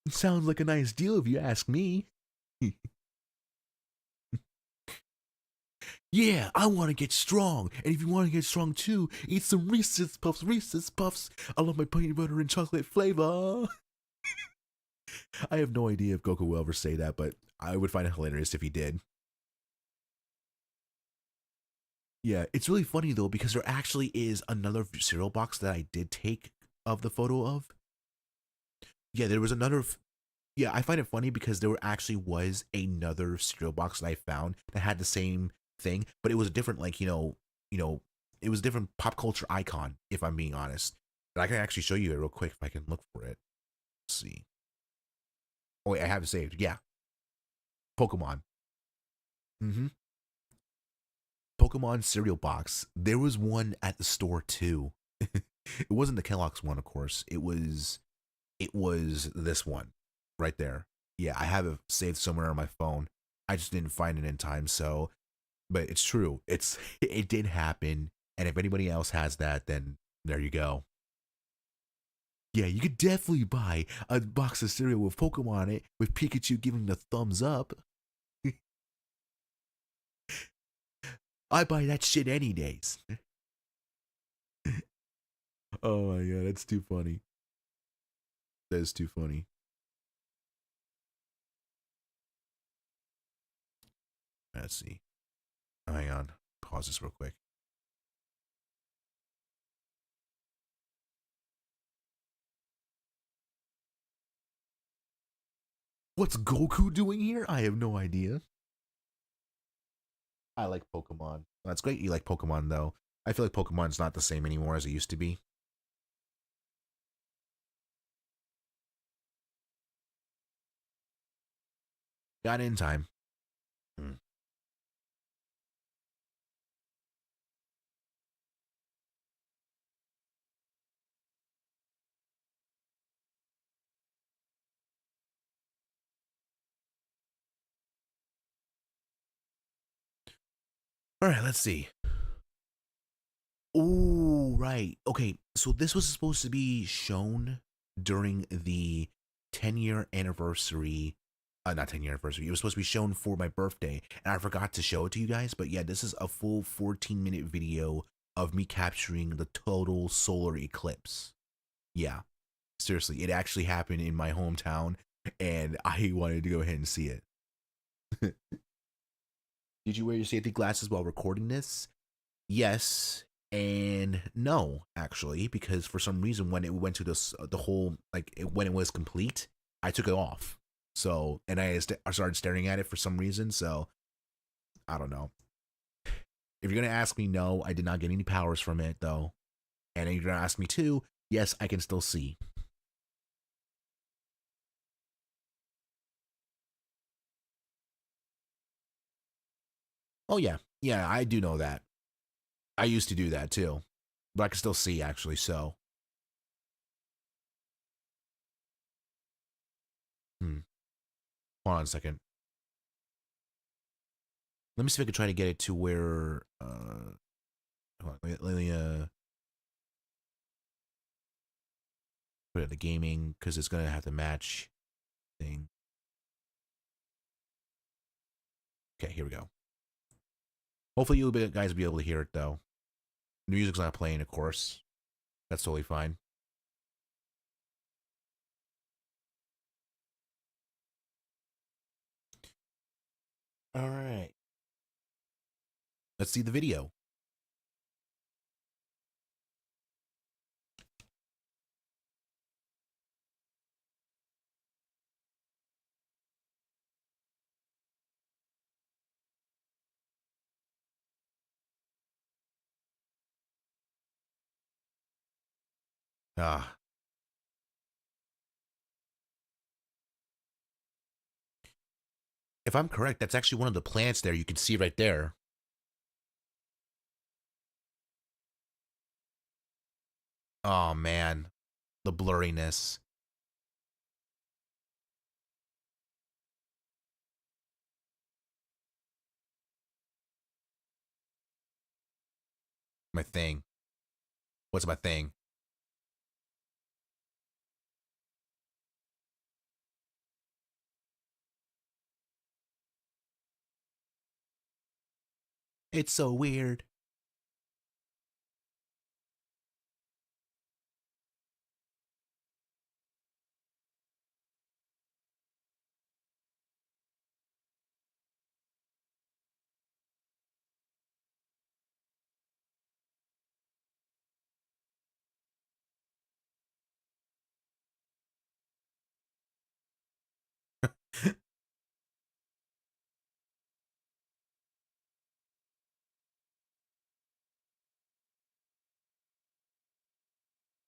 Sounds like a nice deal if you ask me. Yeah, I want to get strong. And if you want to get strong too, eat some Reese's Puffs, Reese's Puffs. I love my peanut butter and chocolate flavor. I have no idea if Goku will ever say that, but I would find it hilarious if he did. Yeah, it's really funny though because there actually is another cereal box that I did take of the photo of. Yeah, there was another. Yeah, I find it funny because there actually was another cereal box that I found that had the same thing, but it was a different, like it was a different pop culture icon. If I'm being honest, but I can actually show you it real quick if I can look for it. Let's see. Oh wait, I have it saved. Yeah, Pokemon. Mm-hmm. Pokemon cereal box. There was one at the store too. It wasn't the Kellogg's one, of course. It was this one right there. Yeah, I have it saved somewhere on my phone. I just didn't find it in time, so but it's true. It did happen, and if anybody else has that, then there you go. Yeah, you could definitely buy a box of cereal with Pokemon on it, with Pikachu giving the thumbs up. I buy that shit any days. Oh my god, that's too funny. That is too funny. Let's see. Oh, hang on. Pause this real quick. What's Goku doing here? I have no idea. I like Pokemon. That's great you like Pokemon, though. I feel like Pokemon's not the same anymore as it used to be. Got in time. Hmm. All right, let's see. Oh, right. Okay, so this was supposed to be shown during the 10-year anniversary. Not 10-year anniversary. It was supposed to be shown for my birthday, and I forgot to show it to you guys. But yeah, this is a full 14-minute video of me capturing the total solar eclipse. Yeah, seriously, it actually happened in my hometown, and I wanted to go ahead and see it. Did you wear your safety glasses while recording this? Yes and no, actually, because for some reason when it went to this the whole when it was complete, I took it off. So and I started staring at it for some reason. So I don't know. If you're gonna ask me, no, I did not get any powers from it though. And if you're gonna ask me too, yes, I can still see. Oh yeah, yeah, I do know that. I used to do that too, but I can still see actually. So, hold on a second. Let me see if I can try to get it to where. Hold on, let me put it in the gaming because it's gonna have to match thing. Okay, here we go. Hopefully you guys will be able to hear it though. The music's not playing, of course. That's totally fine. All right. Let's see the video. Ah. If I'm correct, that's actually one of the plants there. You can see right there. Oh man, the blurriness. My thing. What's my thing? It's so weird.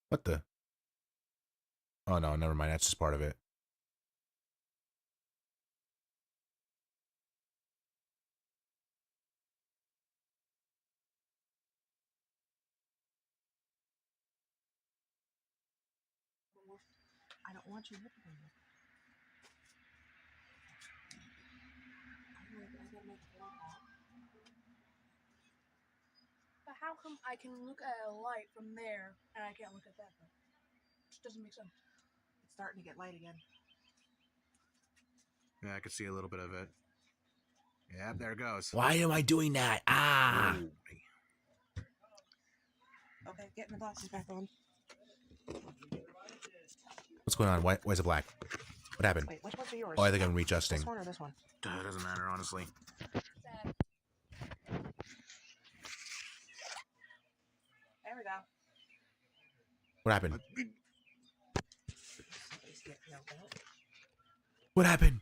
What the? Oh no, never mind. That's just part of it. I don't want you looking at it. I gotta make a light out. But how come I can look at a light from there and I can't look at that though? It just doesn't make sense. It's starting to get light again. Yeah, I could see a little bit of it. Yeah, there it goes. Why am I doing that? Ah! Ooh. Okay, getting the glasses back on. What's going on? Why is it black? What happened? Wait, which ones are yours? Oh, I think I'm readjusting. This one or this one? It doesn't matter, honestly. There we go. What happened? Somebody's getting yelled at. What happened?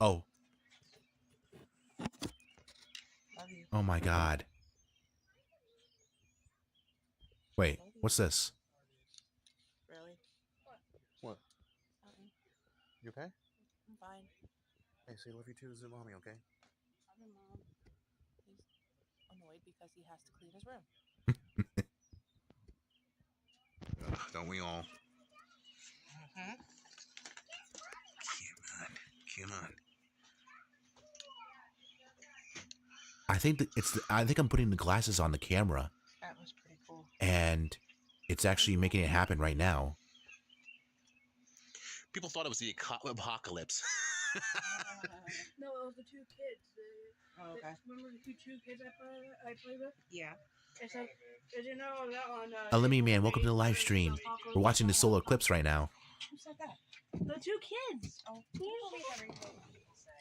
Oh. Love you. Oh my god. Wait, what's this? Really? What? Something. You okay? I'm fine. Hey, say love you too to mommy, okay? Love you, Mom. He's annoyed because he has to clean his room. Don't we all? Mm-hmm. Come on. I think that I think I'm putting the glasses on the camera, That was pretty cool. and it's actually making it happen right now. People thought it was the apocalypse. No, it was the two kids. Oh, okay. Remember the two kids I played with? Yeah. Except, did you know that one? Lemmy Man, welcome to the live stream. We're watching the solar eclipse right now. Who said that? The two kids. Oh, don't believe everything people say.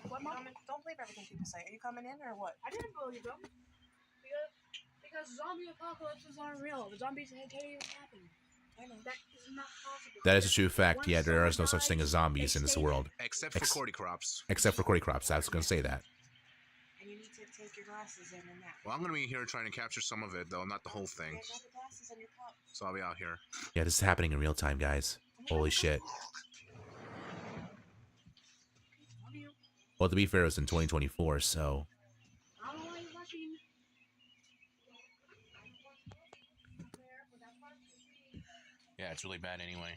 What, Mom? Don't believe everything people say. Are you coming in or what? I didn't believe them. Because zombie apocalypses aren't real. The zombies can't even happen. I know. That is not possible. That is a true fact. Yeah, there is no such thing as zombies in this world. Except for cordy crops. Except for cordy crops. I was going to say that. And you need to take your glasses in and that. Well, I'm going to be here trying to capture some of it, though, not the whole thing. Yeah, grab the glasses in your cup. So I'll be out here. Yeah, this is happening in real time, guys. Holy shit. Love you. Well, to be fair, it was in 2024, so... I don't like rushing. Yeah, it's really bad anyway.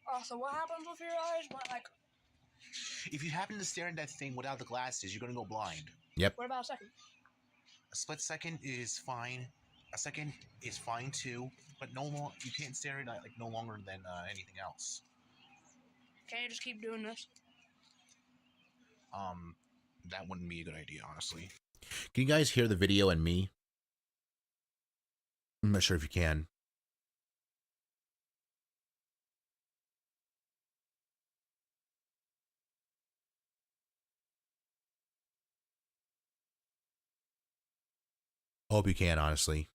Oh, so what happens with your eyes? What, like, If you happen to stare at that thing without the glasses, you're going to go blind. what about a second? A split second is fine. A second is fine too, but no more. You can't stare at it like no longer than anything else. Can you just keep doing this? That wouldn't be a good idea, honestly. Can you guys hear the video and me? I'm not sure if you can. Hope you can, honestly.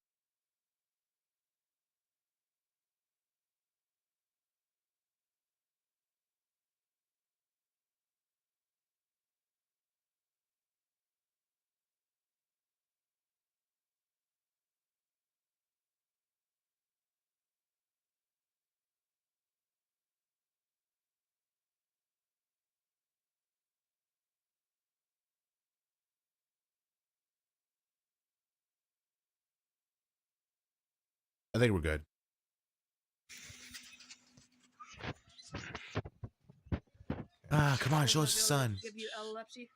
I think we're good. Ah, come on, show us the sun. Give you epilepsy.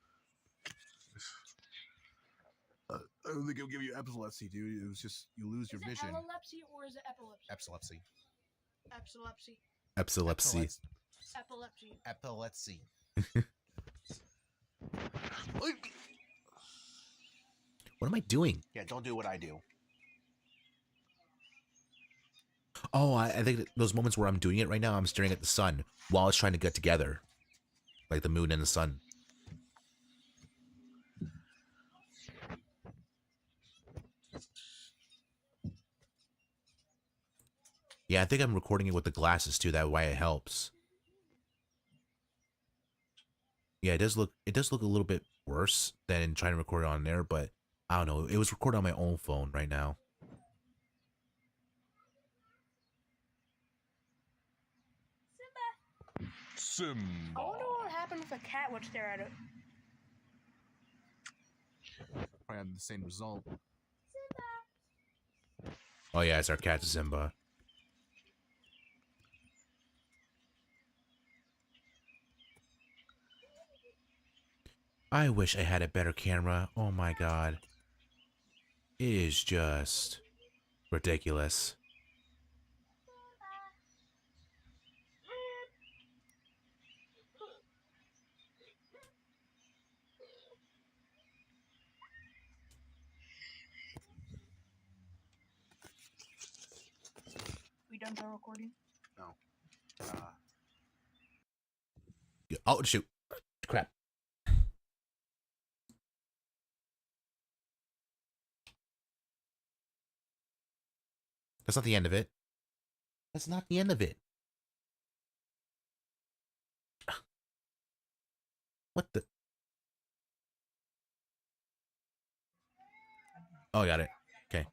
I don't think it'll give you epilepsy, dude. It was just you lose your Is it vision. epilepsy or is it epilepsy? Epilepsy. Epilepsy. Epilepsy. Epilepsy. What am I doing? Yeah, don't do what I do. Oh, I think that those moments where I'm doing it right now, I'm staring at the sun while it's trying to get together. Like the moon and the sun. Yeah, I think I'm recording it with the glasses too. That way it helps. Yeah, it does look a little bit worse than trying to record it on there, but I don't know. It was recorded on my own phone right now. Simba. I wonder what would happen if a cat would stare at it. Probably have the same result. Oh yeah, it's our cat Simba. I wish I had a better camera. Oh my god. It is just... Ridiculous. We done the recording? No. Oh, shoot. Crap. That's not the end of it. That's not the end of it. What the? Oh, I got it. Okay.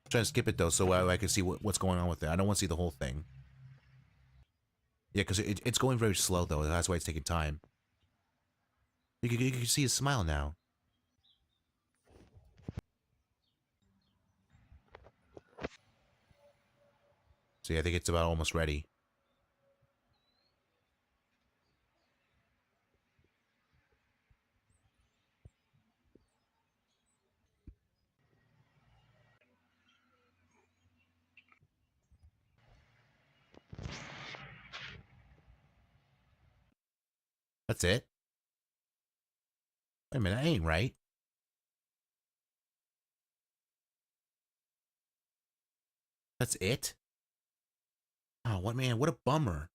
Trying to skip it though, so I can see what's going on with it. I don't want to see the whole thing. Yeah, because it's going very slow though. That's why it's taking time. You can see his smile now. See, I think it's about almost ready. That's it? Wait a minute, that ain't right. That's it? Oh, what man, what a bummer.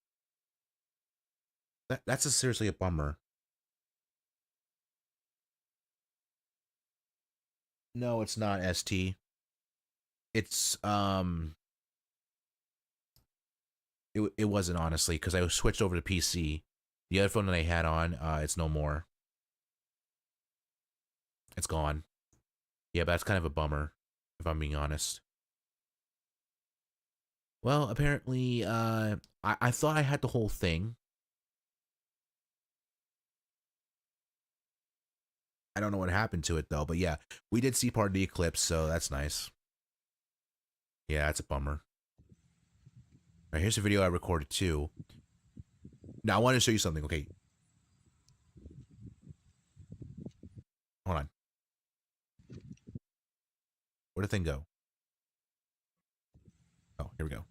That's seriously a bummer. No, it's not ST. It's it wasn't honestly because I switched over to PC. The other phone that I had on, it's no more. It's gone. Yeah, but that's kind of a bummer, if I'm being honest. Well, apparently, I thought I had the whole thing. I don't know what happened to it though, but yeah, we did see part of the eclipse, so that's nice. Yeah, that's a bummer. All right, here's a video I recorded too. Now I want to show you something. Okay, hold on. Where'd the thing go? Oh, here we go.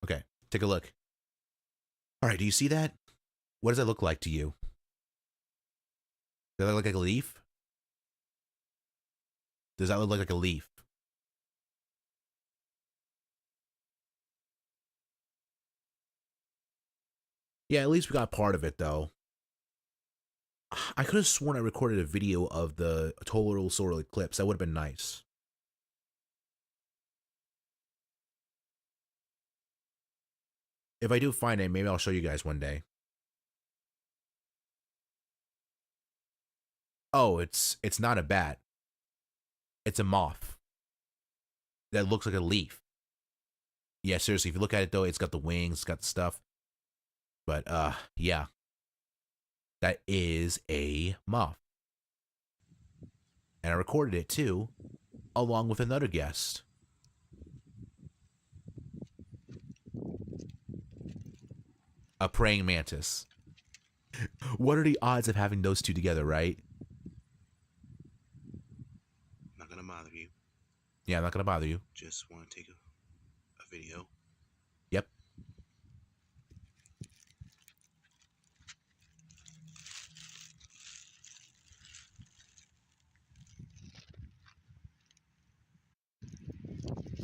Okay, take a look. All right, do you see that? What does that look like to you? Does that look like a leaf? Does that look like a leaf? Yeah, at least we got part of it though. I could have sworn I recorded a video of the total solar eclipse. That would have been nice. If I do find it, maybe I'll show you guys one day. Oh, it's not a bat. It's a moth that looks like a leaf. Yeah, seriously, if you look at it though, it's got the wings, it's got the stuff. But yeah. That is a moth. And I recorded it too, along with another guest. A praying mantis. What are the odds of having those two together, right? I'm not gonna bother you. Yeah, I'm not gonna bother you. Just want to take a video. Yep.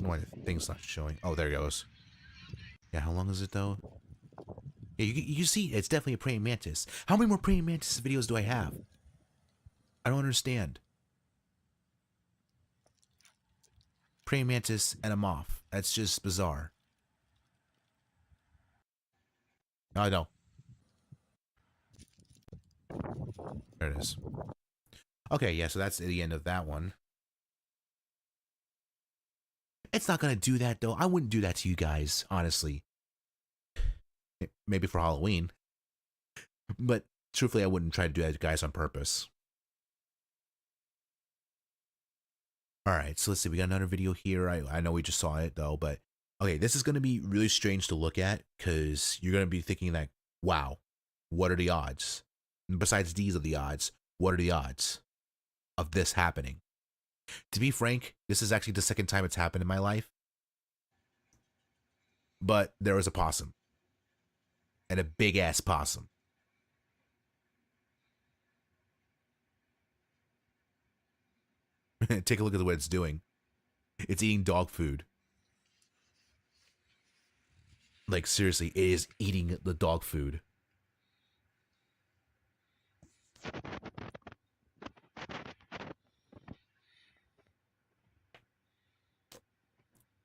Why the thing's not showing? Oh, there it goes. Yeah, how long is it though? Yeah, you see, it's definitely a praying mantis. How many more praying mantis videos do I have? I don't understand. Praying mantis and a moth. That's just bizarre. No, I don't. There it is. Okay, yeah, so that's the end of that one. It's not gonna do that though. I wouldn't do that to you guys, honestly. Maybe for Halloween. But truthfully, I wouldn't try to do that to guys on purpose. Alright, so let's see. We got another video here. I know we just saw it though, but Okay, this is going to be really strange to look at because you're going to be thinking that, wow, what are the odds? And besides these are the odds, what are the odds of this happening? To be frank, this is actually the second time it's happened in my life. But there was a possum. And a big ass possum. Take a look at what it's doing. It's eating dog food. Like, seriously, it is eating the dog food.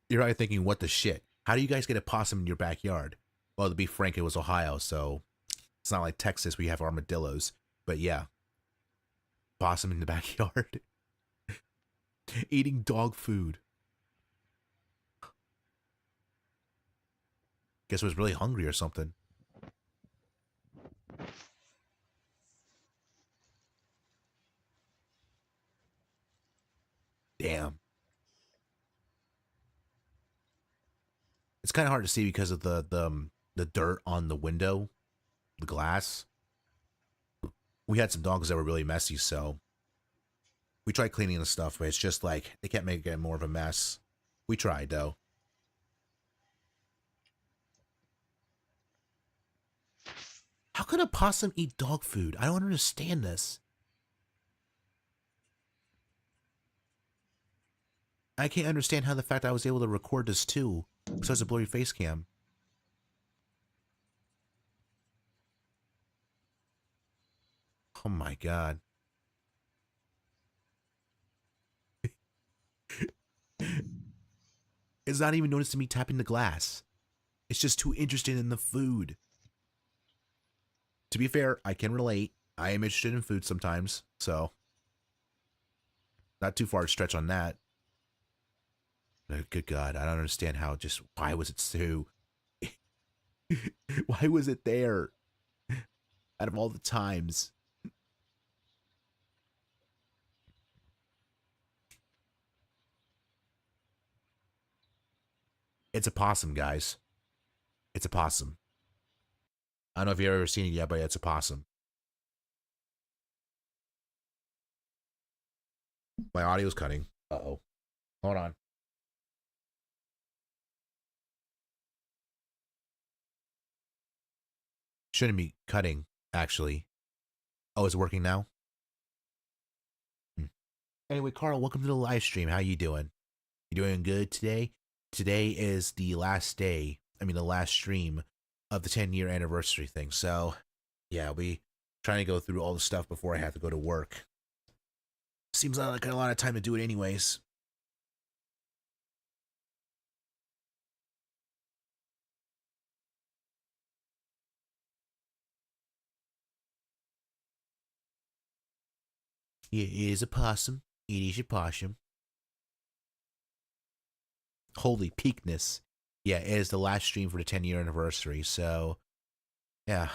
You're probably thinking, what the shit? How do you guys get a possum in your backyard? Well, to be frank, it was Ohio, so it's not like Texas where you have armadillos. But yeah, possum in the backyard. Eating dog food. Guess it was really hungry or something. Damn. It's kind of hard to see because of the dirt on the window, the glass. We had some dogs that were really messy, so we tried cleaning the stuff, but it's just like they can't make it more of a mess. We tried though. How could a possum eat dog food? I don't understand this. I can't understand how the fact I was able to record this too, besides a blurry face cam. Oh my god. It's not even noticing me tapping the glass. It's just too interested in the food. To be fair, I can relate. I am interested in food sometimes, so not too far to stretch on that. But good God, I don't understand how just, why was it so, why was it there out of all the times? It's a possum, guys. It's a possum. I don't know if you've ever seen it yet, but it's a possum. My audio's cutting. Uh-oh. Hold on. Shouldn't be cutting, actually. Oh, it's working now? Anyway, Carl, welcome to the live stream. How you doing? You doing good today? Today is the last day, the last stream of the 10-year anniversary thing. So, yeah, we trying to go through all the stuff before I have to go to work. Seems like a lot of time to do it anyways. It is a possum. It is a possum. Holy peakness. Yeah, it is the last stream for the 10-year anniversary, so yeah.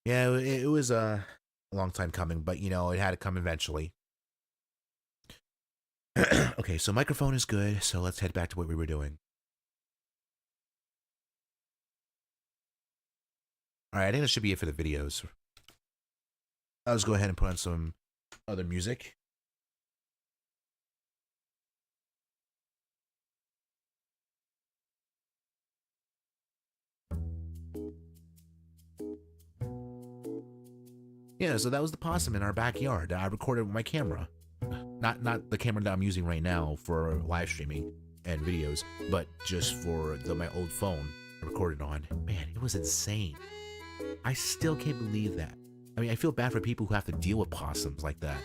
Yeah, it was a long time coming, but it had to come eventually. Okay, so microphone is good, so let's head back to what we were doing. Alright, I think that should be it for the videos. I'll just go ahead and put on some other music. Yeah, so that was the possum in our backyard. I recorded with my camera. Not the camera that I'm using right now for live streaming and videos, but just for my old phone I recorded on. Man, it was insane. I still can't believe that. I feel bad for people who have to deal with possums like that.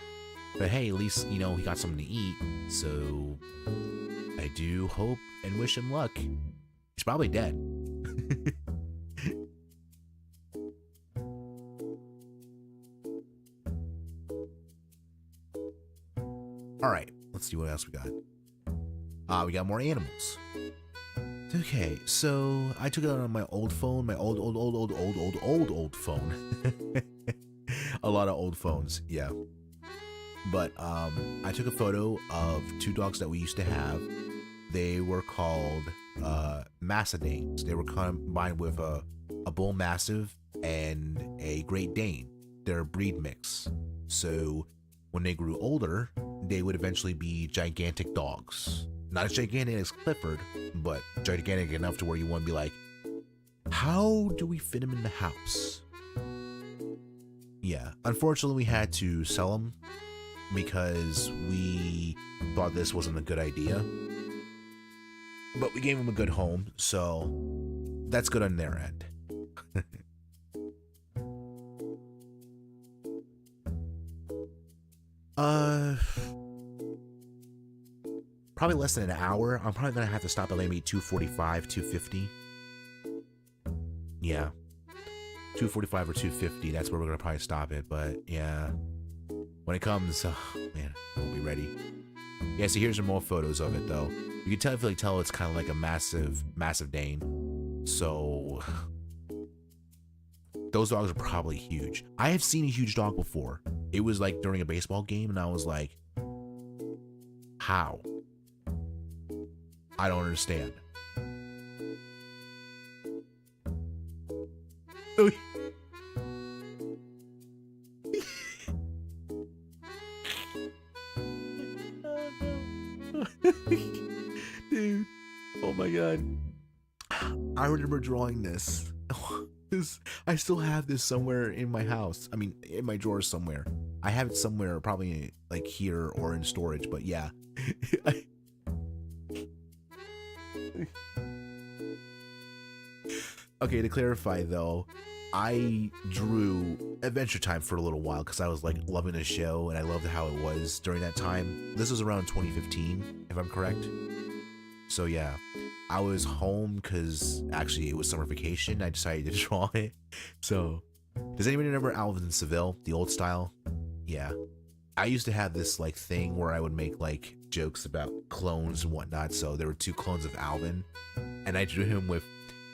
But hey, at least, he got something to eat. So I do hope and wish him luck. He's probably dead. Alright, let's see what else we got. We got more animals. Okay, so I took it out on my old phone, my old phone. A lot of old phones, yeah. But I took a photo of two dogs that we used to have. They were called Mastidanes. They were combined with a Bull Mastiff and a Great Dane. They're a breed mix. So when they grew older, they would eventually be gigantic dogs. Not as gigantic as Clifford, but gigantic enough to where you want to be like, how do we fit them in the house? Yeah, unfortunately we had to sell them because we thought this wasn't a good idea. But we gave them a good home, so that's good on their end. Probably less than an hour. I'm probably gonna have to stop at maybe 2:45, 2:50. Yeah, 2:45 or 2:50. That's where we're gonna probably stop it. But yeah, when it comes, man, we'll be ready. Yeah, so here's some more photos of it though. You can definitely tell it's kind of like a massive Dane. So those dogs are probably huge. I have seen a huge dog before. It was like during a baseball game, and I was like, how? I don't understand. Dude, oh my god. I remember drawing this. I still have this somewhere in my house. I mean, in my drawers somewhere. I have it somewhere, probably like here or in storage, but yeah. Okay, to clarify though, I drew Adventure Time for a little while because I was like loving the show and I loved how it was during that time. This was around 2015, if I'm correct. So yeah, I was home because actually it was summer vacation. I decided to draw it. So, does anybody remember Alvin and Seville, the old style? Yeah. I used to have this like thing where I would make like jokes about clones and whatnot. So there were two clones of Alvin, and I drew him with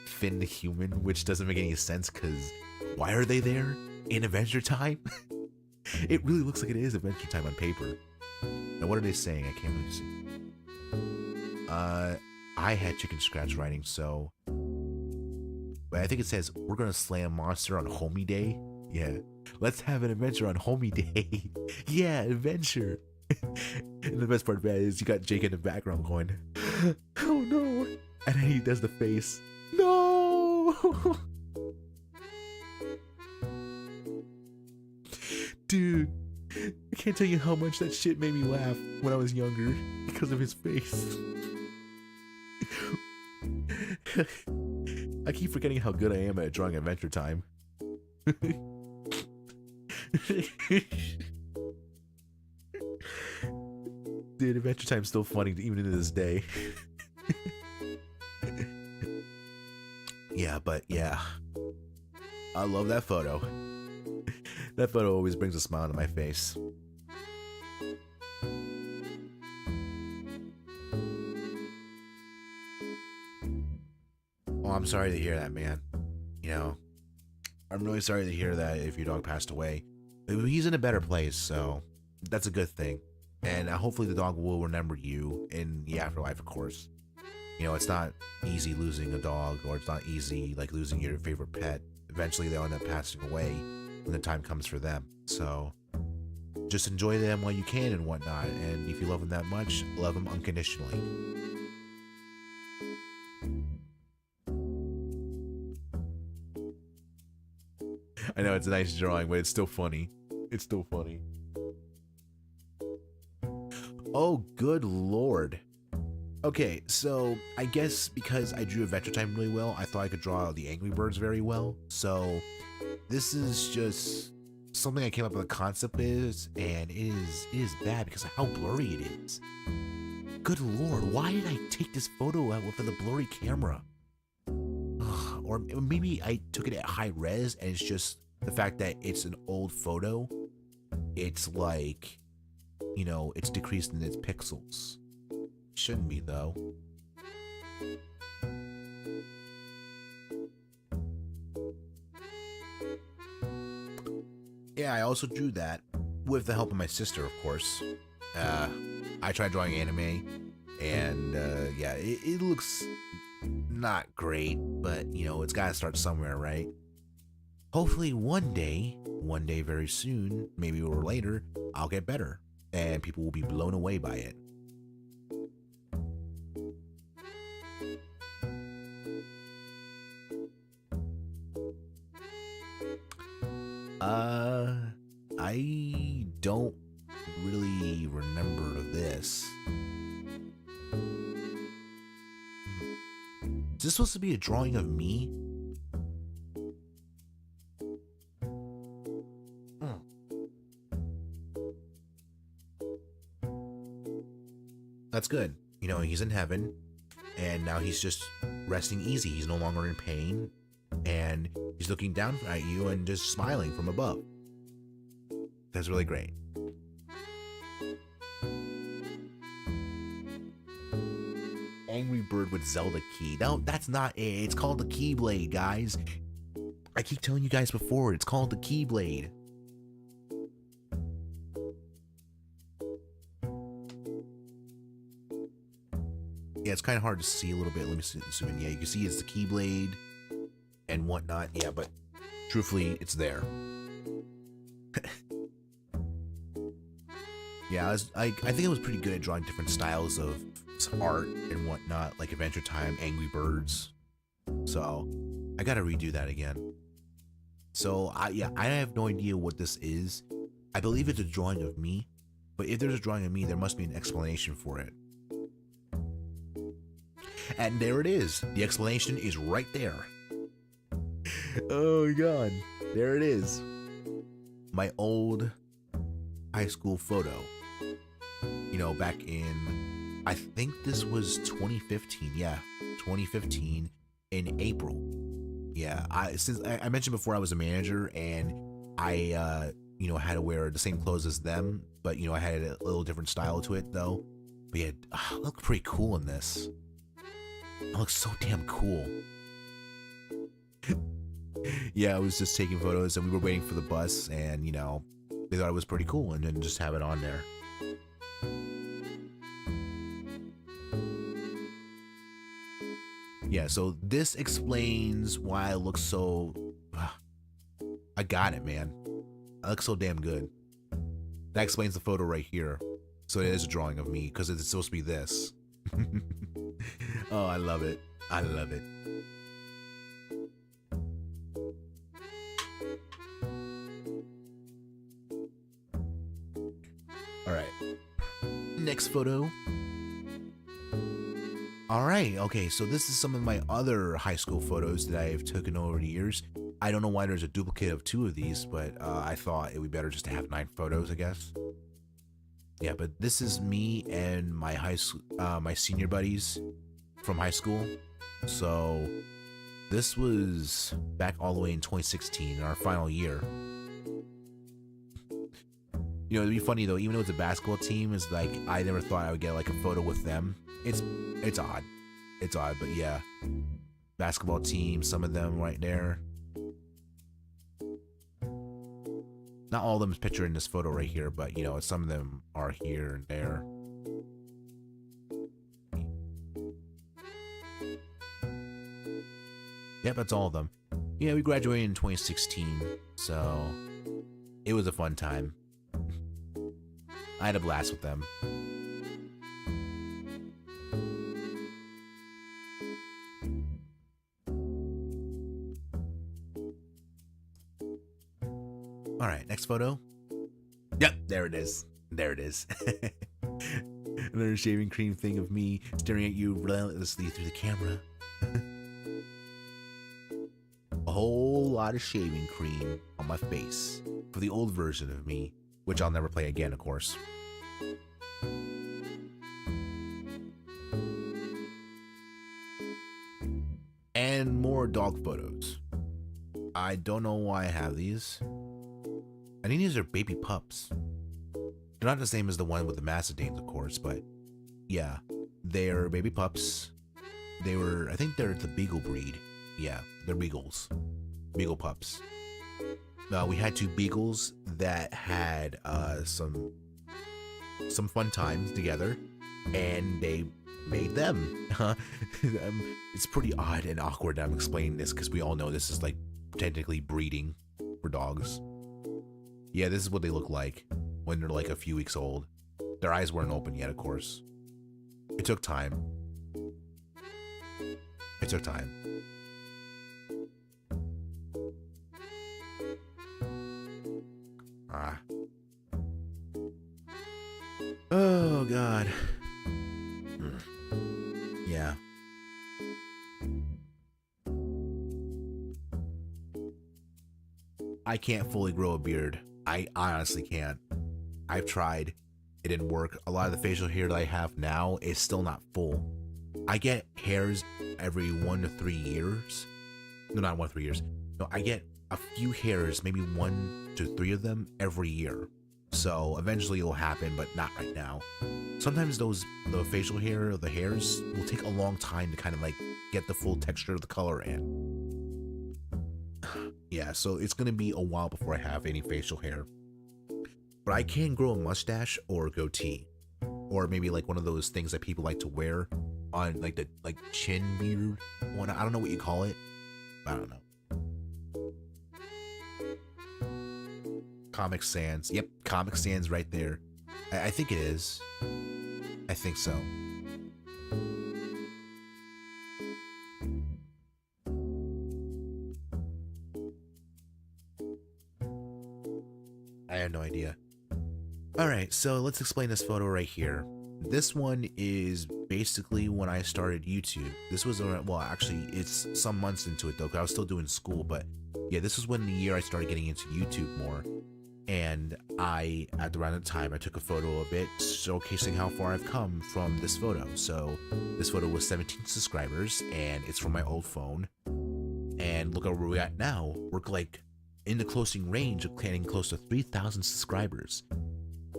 Finn the human, which doesn't make any sense because why are they there in Adventure Time? It really looks like it is Adventure Time on paper. Now what are they saying? I can't really see. I had chicken scratch writing, so but I think it says we're gonna slay a monster on Homie Day. Yeah, let's have an adventure on Homie Day. Yeah, adventure. And the best part of that is you got Jake in the background going, oh no, and then he does the face, no. Dude, I can't tell you how much that shit made me laugh when I was younger because of his face. I keep forgetting how good I am at drawing Adventure Time. Dude, Adventure Time's still funny even to this day. Yeah, but yeah, I love that photo. That photo always brings a smile to my face. Oh, I'm sorry to hear that, man. You know, I'm really sorry to hear that if your dog passed away. He's in a better place, so that's a good thing. And hopefully the dog will remember you in the afterlife, of course. You know, it's not easy losing a dog, or it's not easy like losing your favorite pet. Eventually they'll end up passing away when the time comes for them. So just enjoy them while you can and whatnot. And if you love them that much, love them unconditionally. I know it's a nice drawing, but it's still funny. It's still funny. Oh, good lord. Okay, so I guess because I drew Adventure Time really well, I thought I could draw the Angry Birds very well. So this is just something I came up with a concept is, and it is bad because of how blurry it is. Good lord, why did I take this photo out with a blurry camera? Or maybe I took it at high res and it's just the fact that it's an old photo. It's like, you know, it's decreased in its pixels. Shouldn't be though. Yeah, I also drew that. with the help of my sister, of course. I tried drawing anime, and yeah, it looks not great, but you know, it's gotta start somewhere, right? Hopefully one day very soon, maybe or later, I'll get better, and people will be blown away by it. I don't really remember this. Is this supposed to be a drawing of me? That's good. You know, he's in heaven, and now he's just resting easy. He's no longer in pain, and he's looking down at you and just smiling from above. That's really great. Angry Bird with Zelda key. No, that's not it. It's called the Keyblade, guys. I keep telling you guys before, it's called the Keyblade. Yeah, it's kind of hard to see a little bit. Let me zoom in. Yeah, you can see it's the Keyblade and whatnot. Yeah, but truthfully, it's there. Yeah, I think I was pretty good at drawing different styles of art and whatnot, like Adventure Time, Angry Birds. So I gotta redo that again. So I have no idea what this is. I believe it's a drawing of me, but if there's a drawing of me, there must be an explanation for it. And there it is. The explanation is right there. Oh my god. There it is. My old high school photo. You know, back in, I think this was 2015. Yeah, 2015 in April. Yeah, since I mentioned before, I was a manager, and I you know, had to wear the same clothes as them, but you know, I had a little different style to it though. But yeah, I look pretty cool in this. I look so damn cool. Yeah, I was just taking photos, and we were waiting for the bus, and you know, they thought it was pretty cool, and then just have it on there. Yeah, so this explains why I look so... I got it, man. I look so damn good. That explains the photo right here. So it is a drawing of me, because it's supposed to be this. Oh, I love it. I love it. Alright. Next photo. Alright, okay, so this is some of my other high school photos that I've taken over the years. I don't know why there's a duplicate of 2 of these, but I thought it would be better just to have 9 photos, I guess. Yeah, but this is me and my my senior buddies from high school. So this was back all the way in 2016, our final year. You know, it'd be funny though, even though it's a basketball team, is like I never thought I would get like a photo with them. It's odd. It's odd, but yeah. Basketball team, some of them right there. Not all of them is pictured in this photo right here, but you know, some of them are here and there. Yep, that's all of them. Yeah, we graduated in 2016, so it was a fun time. I had a blast with them. All right, next photo. Yep, there it is. There it is. Another shaving cream thing of me staring at you relentlessly through the camera. A whole lot of shaving cream on my face for the old version of me, which I'll never play again, of course. And more dog photos. I don't know why I have these. I think these are baby pups. They're not the same as the one with the Mastidanes, of course, but yeah, they're baby pups. They were, I think they're the Beagle breed. Yeah, they're Beagles. Beagle pups. We had two beagles that had some fun times together, and they made them. It's pretty odd and awkward that I'm explaining this because we all know this is like technically breeding for dogs. Yeah, this is what they look like when they're like a few weeks old. Their eyes weren't open yet, of course. It took time. It took time. Ah. Oh, God. Yeah. I can't fully grow a beard. I honestly can't. I've tried. It didn't work. A lot of the facial hair that I have now is still not full. I get hairs every 1 to 3 years. No, not 1 to 3 years. No, I get a few hairs, maybe 1 to 3 of them every year. So eventually it'll happen, but not right now. Sometimes the facial hair or the hairs will take a long time to kind of like get the full texture of the color in. Yeah, so it's gonna be a while before I have any facial hair. But I can grow a mustache or a goatee. Or maybe like one of those things that people like to wear on like the chin beard one. I don't know what you call it. I don't know. Comic Sans. Yep, Comic Sans right there. I think it is. I think so. I have no idea. Alright, so let's explain this photo right here. This one is basically when I started YouTube. This was around, well, actually, it's some months into it though, because I was still doing school, but yeah, this was when the year I started getting into YouTube more. And at around the time, I took a photo of it, showcasing how far I've come from this photo. So this photo was 17 subscribers, and it's from my old phone. And look at where we're at now. We're like in the closing range of getting close to 3,000 subscribers.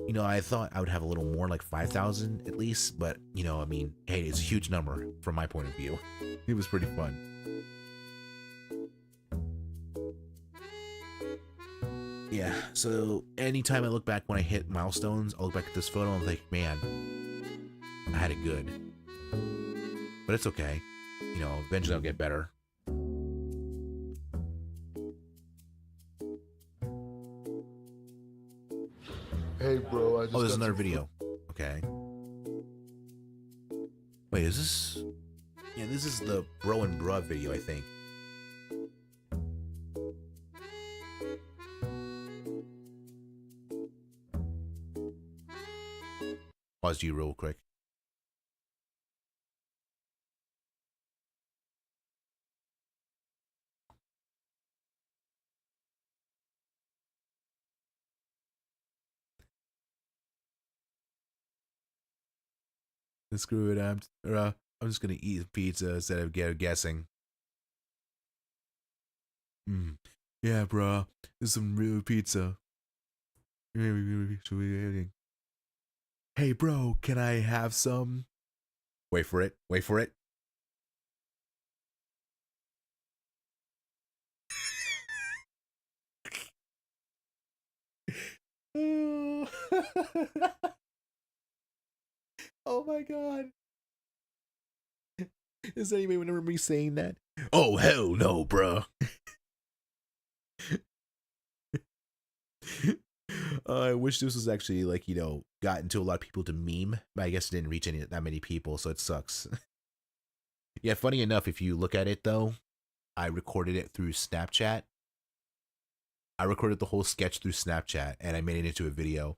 You know, I thought I would have a little more, like 5,000 at least, but, you know, I mean, hey, it's a huge number from my point of view. It was pretty fun. Yeah, so anytime I look back when I hit milestones, I'll look back at this photo and think, man, I had it good. But it's okay. You know, eventually I'll get better. Hey, bro, I just Oh, there's got another some video. Okay. Wait, is this? Yeah, this is the bro and bruh video, I think. Pause you real quick. Screw it, I'm just gonna eat pizza instead of guessing. Yeah, bro, this is some real pizza. Hey, bro, can I have some? Wait for it. Wait for it. Oh my god. Does anybody remember me saying that? Oh, hell no, bruh. I wish this was actually, like, you know, gotten to a lot of people to meme, but I guess it didn't reach that many people, so it sucks. Yeah, funny enough, if you look at it, though, I recorded it through Snapchat. I recorded the whole sketch through Snapchat, and I made it into a video.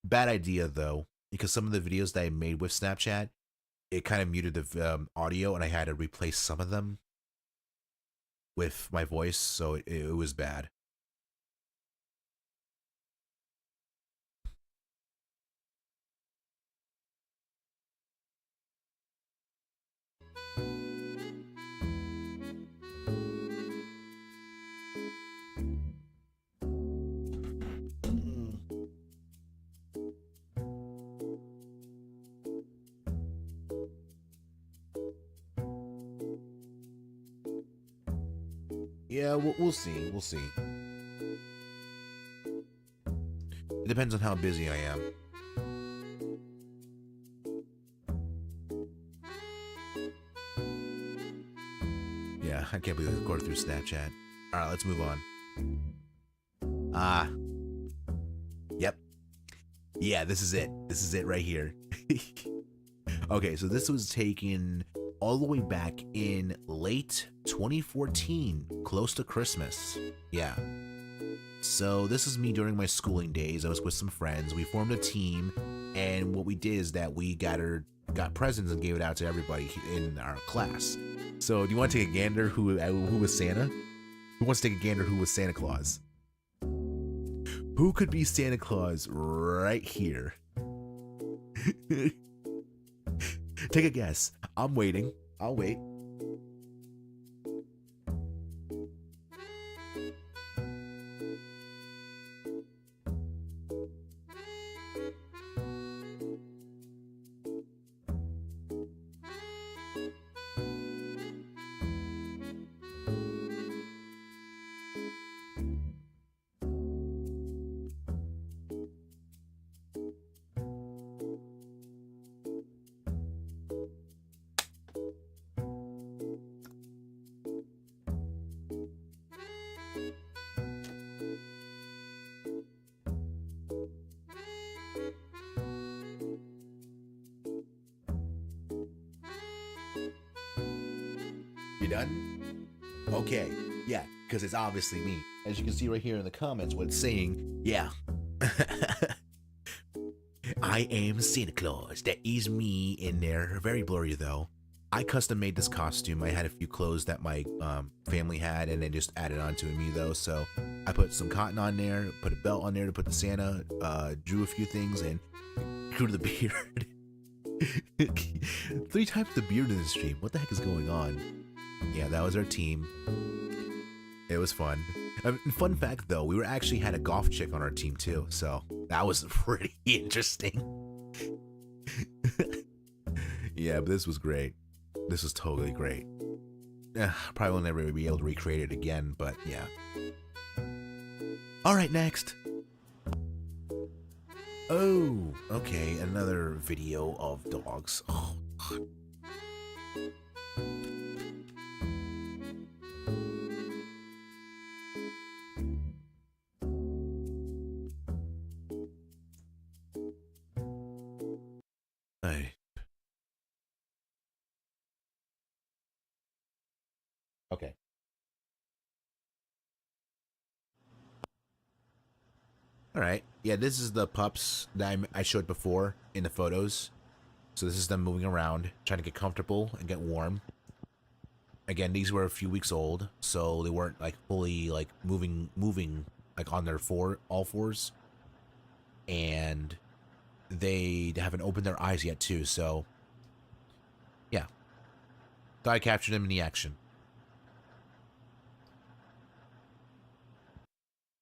Bad idea, though, because some of the videos that I made with Snapchat, it kind of muted the audio, and I had to replace some of them with my voice, so it was bad. Yeah, we'll see. We'll see. It depends on how busy I am. Yeah, I can't believe I recorded through Snapchat. Alright, let's move on. Yep. Yeah, this is it. This is it right here. Okay, so this was taken all the way back in late 2014, close to Christmas. Yeah. So this is me during my schooling days. I was with some friends. We formed a team, and what we did is that we got presents and gave it out to everybody in our class. So do you want to take a gander who was Santa? Who wants to take a gander who was Santa Claus? Who could be Santa Claus right here? Take a guess. I'm waiting. I'll wait. You done? Okay, yeah, because it's obviously me. As you can see right here in the comments, what it's saying, yeah. I am Santa Claus. That is me in there. Very blurry though. I custom made this costume. I had a few clothes that my family had, and then just added on to me though. So I put some cotton on there, put a belt on there to put the Santa, drew a few things, and grew the beard. 3 times the beard in the stream. What the heck is going on? Yeah, that was our team. It was fun. Fun fact though, we actually had a golf chick on our team too, so that was pretty interesting. Yeah, but this was great. This was totally great. Probably will never be able to recreate it again, but yeah. Alright, next. Oh, okay, another video of dogs. Oh, God. Hey. Okay. All right. Yeah, this is the pups that I showed before in the photos. So this is them moving around, trying to get comfortable and get warm. Again, these were a few weeks old, so they weren't like fully like moving like on their all fours. And they haven't opened their eyes yet too, so yeah. Thought I captured them in the action.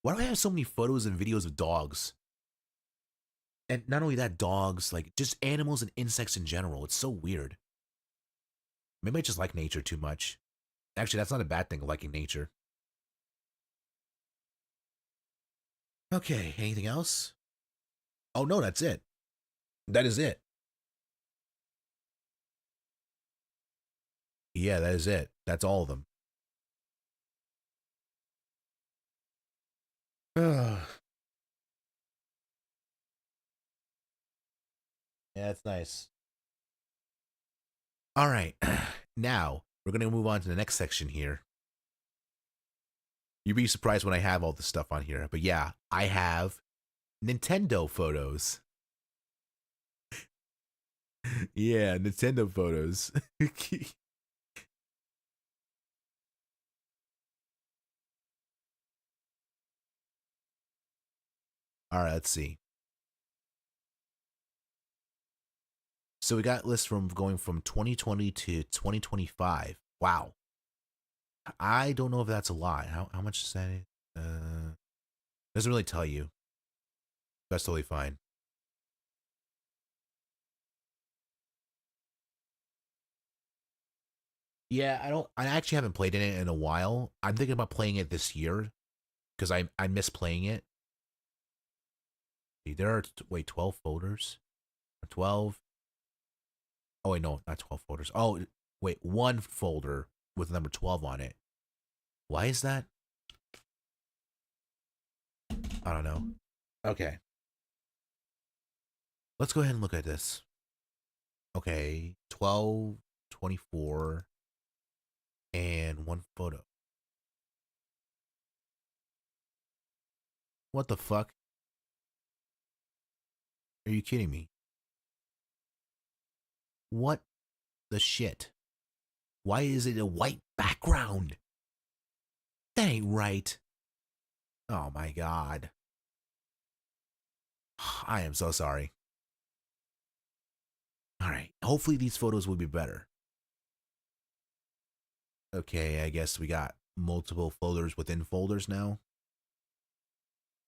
Why do I have so many photos and videos of dogs? And not only that, dogs, like just animals and insects in general. It's so weird. Maybe I just like nature too much. Actually, that's not a bad thing, liking nature. Okay, anything else? Oh no, that's it. That is it. Yeah, that is it. That's all of them. Yeah, that's nice. All right, now we're going to move on to the next section here. You'd be surprised when I have all this stuff on here, but yeah, I have Nintendo photos. Yeah, Nintendo photos. All right, let's see. So we got lists from going from 2020 to 2025. Wow. I don't know if that's a lot. How much is that? Doesn't really tell you. That's totally fine. Yeah, I actually haven't played in it in a while. I'm thinking about playing it this year because I miss playing it. There are, wait, 12 folders? 12? Oh, wait, no, not 12 folders. Oh, wait, one folder with number 12 on it. Why is that? I don't know. Okay. Let's go ahead and look at this. Okay, 12, 24, and one photo. What the fuck? Are you kidding me? What the shit? Why is it a white background? That ain't right. Oh my god. I am so sorry. Alright, hopefully these photos will be better. Okay, I guess we got multiple folders within folders now.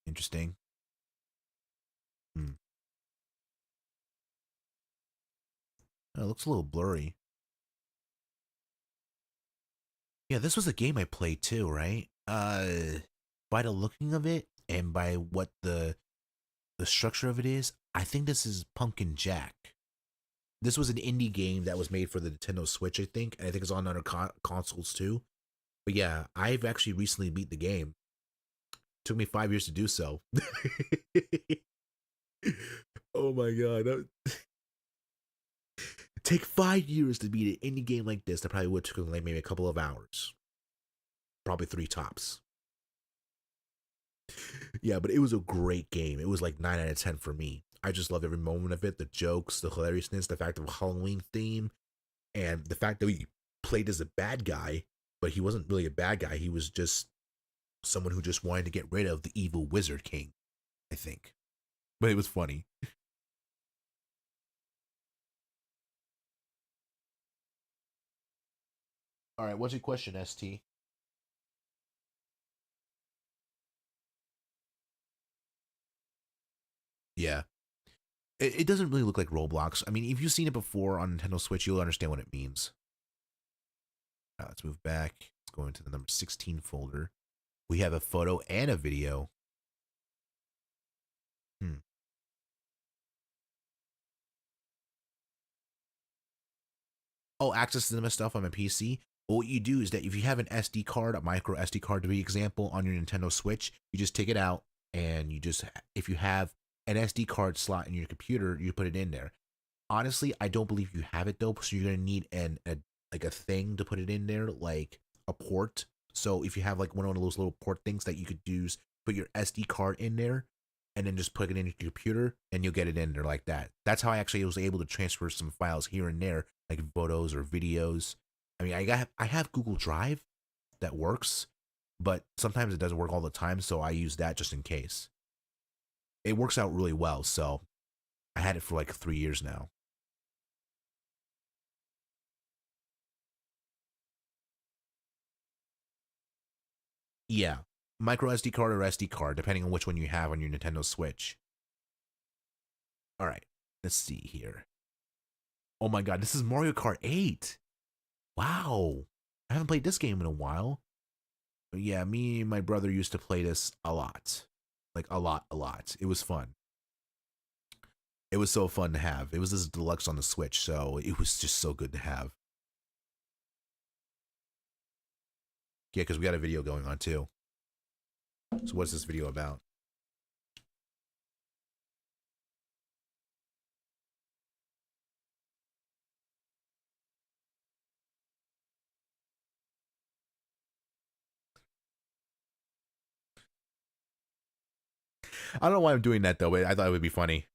Interesting. Oh, it looks a little blurry. Yeah, this was a game I played too, right? By the looking of it and by what the structure of it is, I think this is Pumpkin Jack. This was an indie game that was made for the Nintendo Switch, I think, and I think it's on other consoles too. But yeah, I've actually recently beat the game. Took me 5 years to do so. Oh my god. Take 5 years to beat an indie game like this. That probably would have taken like maybe a couple of hours. Probably 3 tops. Yeah, but it was a great game. It was like 9 out of 10 for me. I just loved every moment of it. The jokes, the hilariousness, the fact of a Halloween theme, and the fact that we played as a bad guy, but he wasn't really a bad guy. He was just someone who just wanted to get rid of the evil Wizard King, I think. But it was funny. All right, what's your question, ST? Yeah. It doesn't really look like Roblox. I mean, if you've seen it before on Nintendo Switch, you'll understand what it means. Now, let's move back. Let's go into the number 16 folder. We have a photo and a video. Oh, access to the stuff on my PC. Well, what you do is that if you have an SD card, a micro SD card to be example, on your Nintendo Switch, you just take it out and you just, if you have an SD card slot in your computer, you put it in there. Honestly, I don't believe you have it though, so you're gonna need like a thing to put it in there, like a port. So if you have like one of those little port things that you could use, put your SD card in there, and then just plug it into your computer, and you'll get it in there like that. That's how I actually was able to transfer some files here and there, like photos or videos. I mean, I have Google Drive that works, but sometimes it doesn't work all the time, so I use that just in case. It works out really well, so I had it for like 3 years now. Yeah, micro SD card or SD card, depending on which one you have on your Nintendo Switch. All right, let's see here. Oh my god, this is Mario Kart 8. Wow. I haven't played this game in a while. But yeah, me and my brother used to play this a lot. Like a lot, a lot. It was fun. It was so fun to have. It was this deluxe on the Switch, so it was just so good to have. Yeah, because we got a video going on too. So what's this video about? I don't know why I'm doing that though, but I thought it would be funny.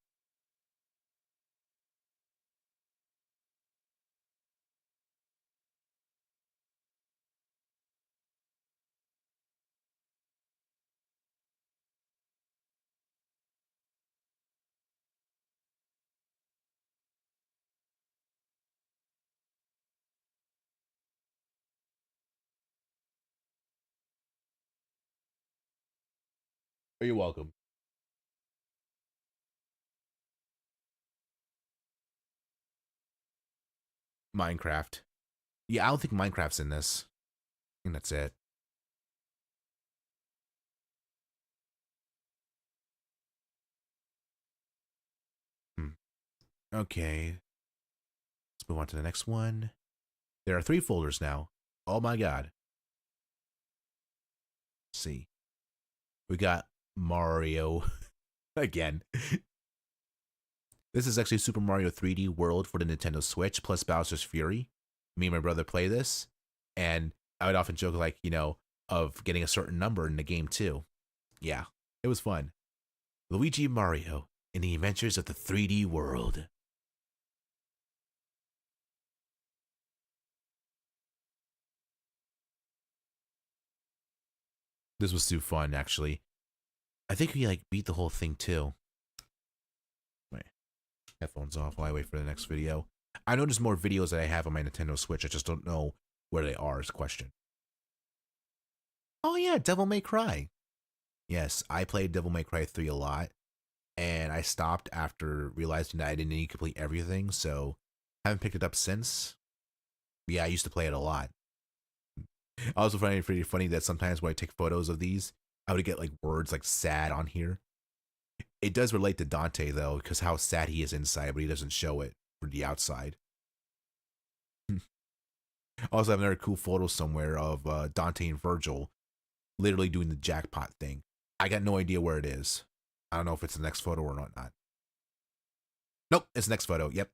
Oh, you're welcome. Minecraft. Yeah, I don't think Minecraft's in this. I think that's it. Okay. Let's move on to the next one. There are 3 folders now. Oh my god. Let's see. We got Mario again. This is actually Super Mario 3D World for the Nintendo Switch plus Bowser's Fury. Me and my brother play this, and I would often joke, like, of getting a certain number in the game too. Yeah, it was fun. Luigi and Mario in the adventures of the 3D world. This was too fun, actually. I think we beat the whole thing too. Wait, headphones off while I wait for the next video. I know there's more videos that I have on my Nintendo Switch. I just don't know where they are is the question. Oh yeah, Devil May Cry. Yes, I played Devil May Cry 3 a lot, and I stopped after realizing that I didn't need to complete everything, so haven't picked it up since. Yeah, I used to play it a lot. I also find it pretty funny that sometimes when I take photos of these, I would get words like sad on here. It does relate to Dante though, because how sad he is inside, but he doesn't show it for the outside. Also, I have another cool photo somewhere of Dante and Virgil literally doing the jackpot thing. I got no idea where it is. I don't know if it's the next photo or not. Nope, it's the next photo. Yep.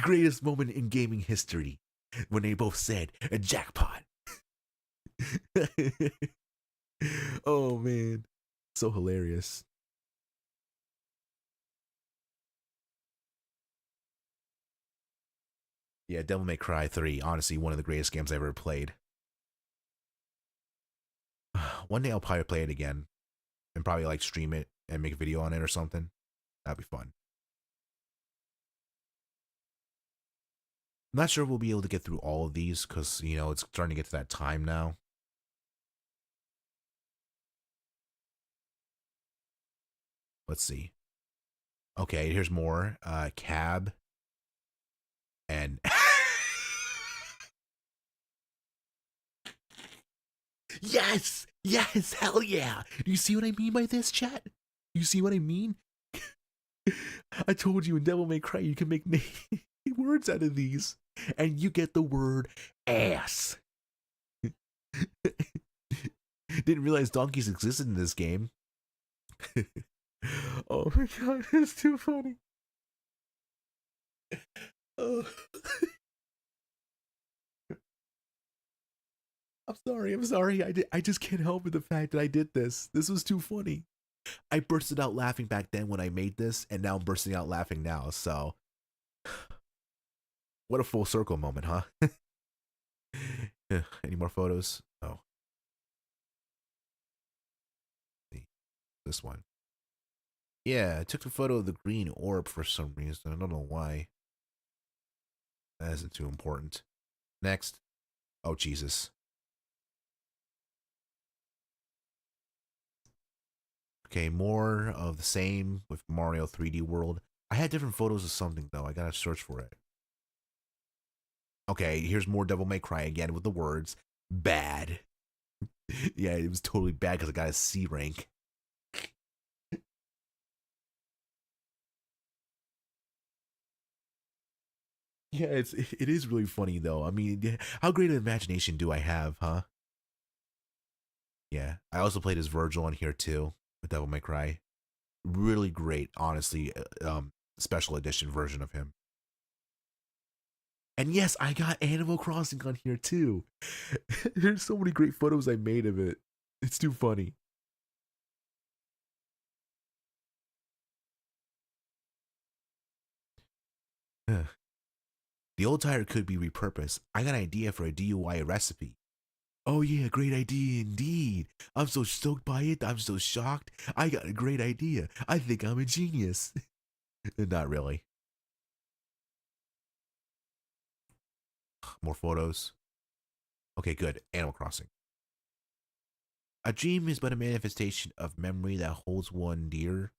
Greatest moment in gaming history when they both said a jackpot. Oh man, so hilarious. Yeah, Devil May Cry 3, honestly one of the greatest games I've ever played. One day I'll probably play it again and probably stream it and make a video on it or something. That'd be fun. I'm not sure we'll be able to get through all of these because, it's starting to get to that time now. Let's see. Okay, here's more. Cab. And... Yes! Yes! Hell yeah! Do you see what I mean by this, chat? You see what I mean? I told you in Devil May Cry you can make words out of these. And you get the word ass. Didn't realize donkeys existed in this game. Oh my god, it's too funny. Oh. I'm sorry. I just can't help with the fact that I did this. This was too funny. I bursted out laughing back then when I made this, and now I'm bursting out laughing now, so... What a full circle moment, huh? Any more photos? Oh. This one. Yeah, I took a photo of the green orb for some reason. I don't know why. That isn't too important. Next. Oh, Jesus. Okay, more of the same with Mario 3D World. I had different photos of something, though. I gotta search for it. Okay, here's more Devil May Cry again with the words bad. Yeah, it was totally bad because I got a C rank. Yeah, it is really funny though. I mean, how great an imagination do I have, huh? Yeah, I also played as Virgil on here too with Devil May Cry. Really great, honestly. Special edition version of him. And yes, I got Animal Crossing on here too. There's so many great photos I made of it. It's too funny. The old tire could be repurposed. I got an idea for a DIY recipe. Oh yeah, great idea indeed. I'm so stoked by it. I'm so shocked. I got a great idea. I think I'm a genius. Not really. More photos. Okay, good. Animal Crossing. A dream is but a manifestation of memory that holds one dear,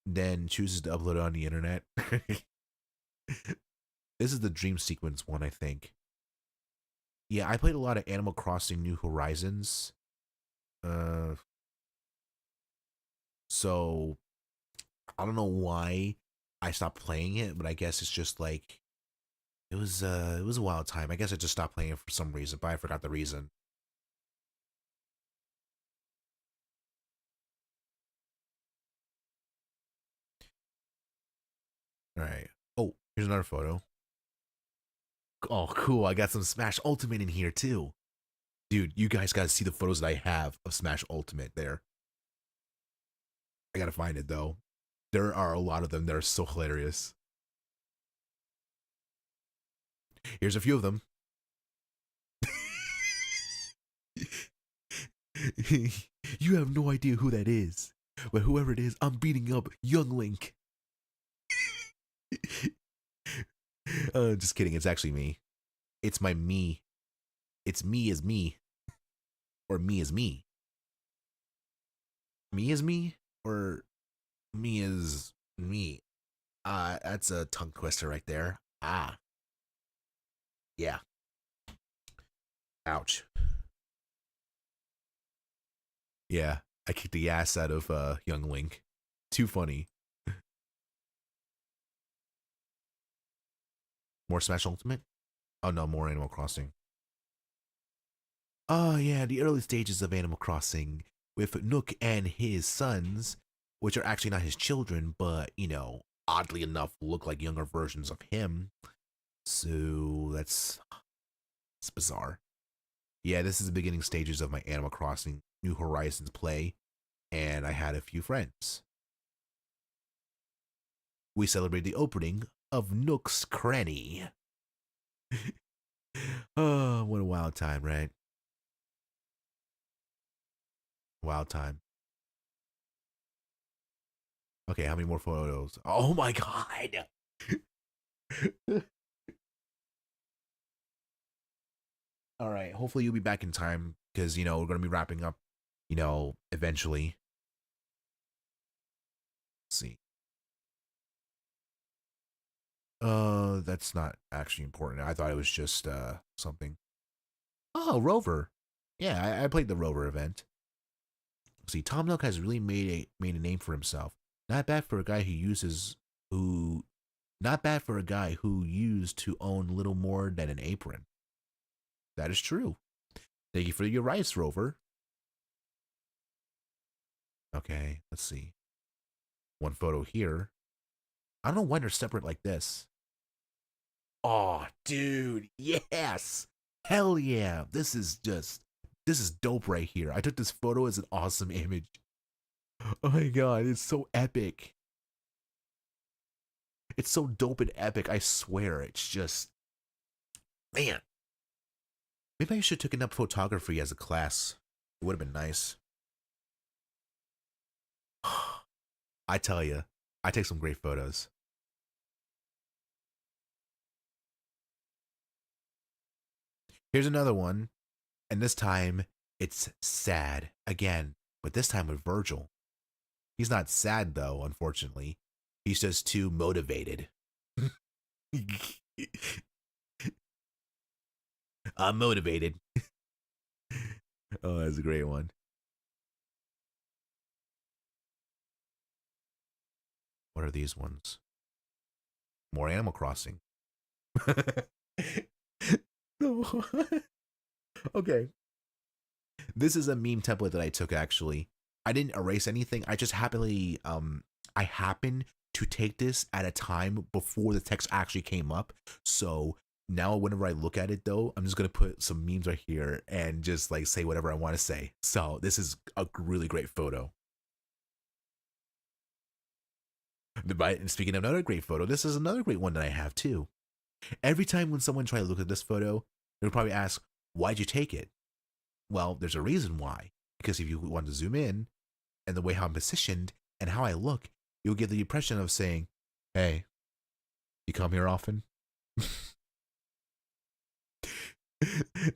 then chooses to upload it on the internet. This is the dream sequence one, I think. Yeah, I played a lot of Animal Crossing New Horizons. So I don't know why I stopped playing it, but I guess it's just like it was a wild time. I guess I just stopped playing it for some reason, but I forgot the reason. All right. Oh, here's another photo. Oh, cool. I got some Smash Ultimate in here too. Dude, you guys got to see the photos that I have of Smash Ultimate there. I got to find it though. There are a lot of them that are so hilarious. Here's a few of them. You have no idea who that is. But whoever it is, I'm beating up Young Link. Just kidding. It's actually me. It's my me. It's me as me. Or me as me. Me as me? Or me as me? That's a tongue twister right there. Ah. Yeah. Ouch. Yeah. I kicked the ass out of Young Link. Too funny. More Smash Ultimate? Oh no, more Animal Crossing. Oh yeah, the early stages of Animal Crossing with Nook and his sons, which are actually not his children, but you know, oddly enough, look like younger versions of him. So it's bizarre. Yeah, this is the beginning stages of my Animal Crossing New Horizons play, and I had a few friends. We celebrate the opening of Nook's Cranny. Oh, what a wild time, right? Wild time. Okay, how many more photos? Oh my god! All right, hopefully you'll be back in time because, you know, we're going to be wrapping up, you know, eventually. Let's see. That's not actually important. I thought it was just something. Oh, Rover. Yeah, I played the Rover event. See, Tom Nook has really made a name for himself. Not bad for a guy who not bad for a guy who used to own little more than an apron. That is true. Thank you for your rice, Rover. Okay, let's see. One photo here. I don't know why they're separate like this. Oh, dude, yes. Hell yeah. This is dope right here. I took this photo as an awesome image. Oh my god, it's so epic. It's so dope and epic, I swear. It's just, man. Maybe I should have taken up photography as a class. It would have been nice. I tell you, I take some great photos. Here's another one, and this time it's sad again, but this time with Virgil. He's not sad though, unfortunately. He's just too motivated. I'm motivated. Oh, that's a great one. What are these ones? More Animal Crossing. No. Okay. This is a meme template that I took actually. I didn't erase anything. I happened to take this at a time before the text actually came up. So now whenever I look at it though, I'm just gonna put some memes right here and just like say whatever I want to say. So this is a really great photo. And speaking of another great photo, this is another great one that I have too. Every time when someone tries to look at this photo, they'll probably ask, why'd you take it? Well, there's a reason why. Because if you want to zoom in, and the way how I'm positioned and how I look, you'll get the impression of saying, hey, you come here often?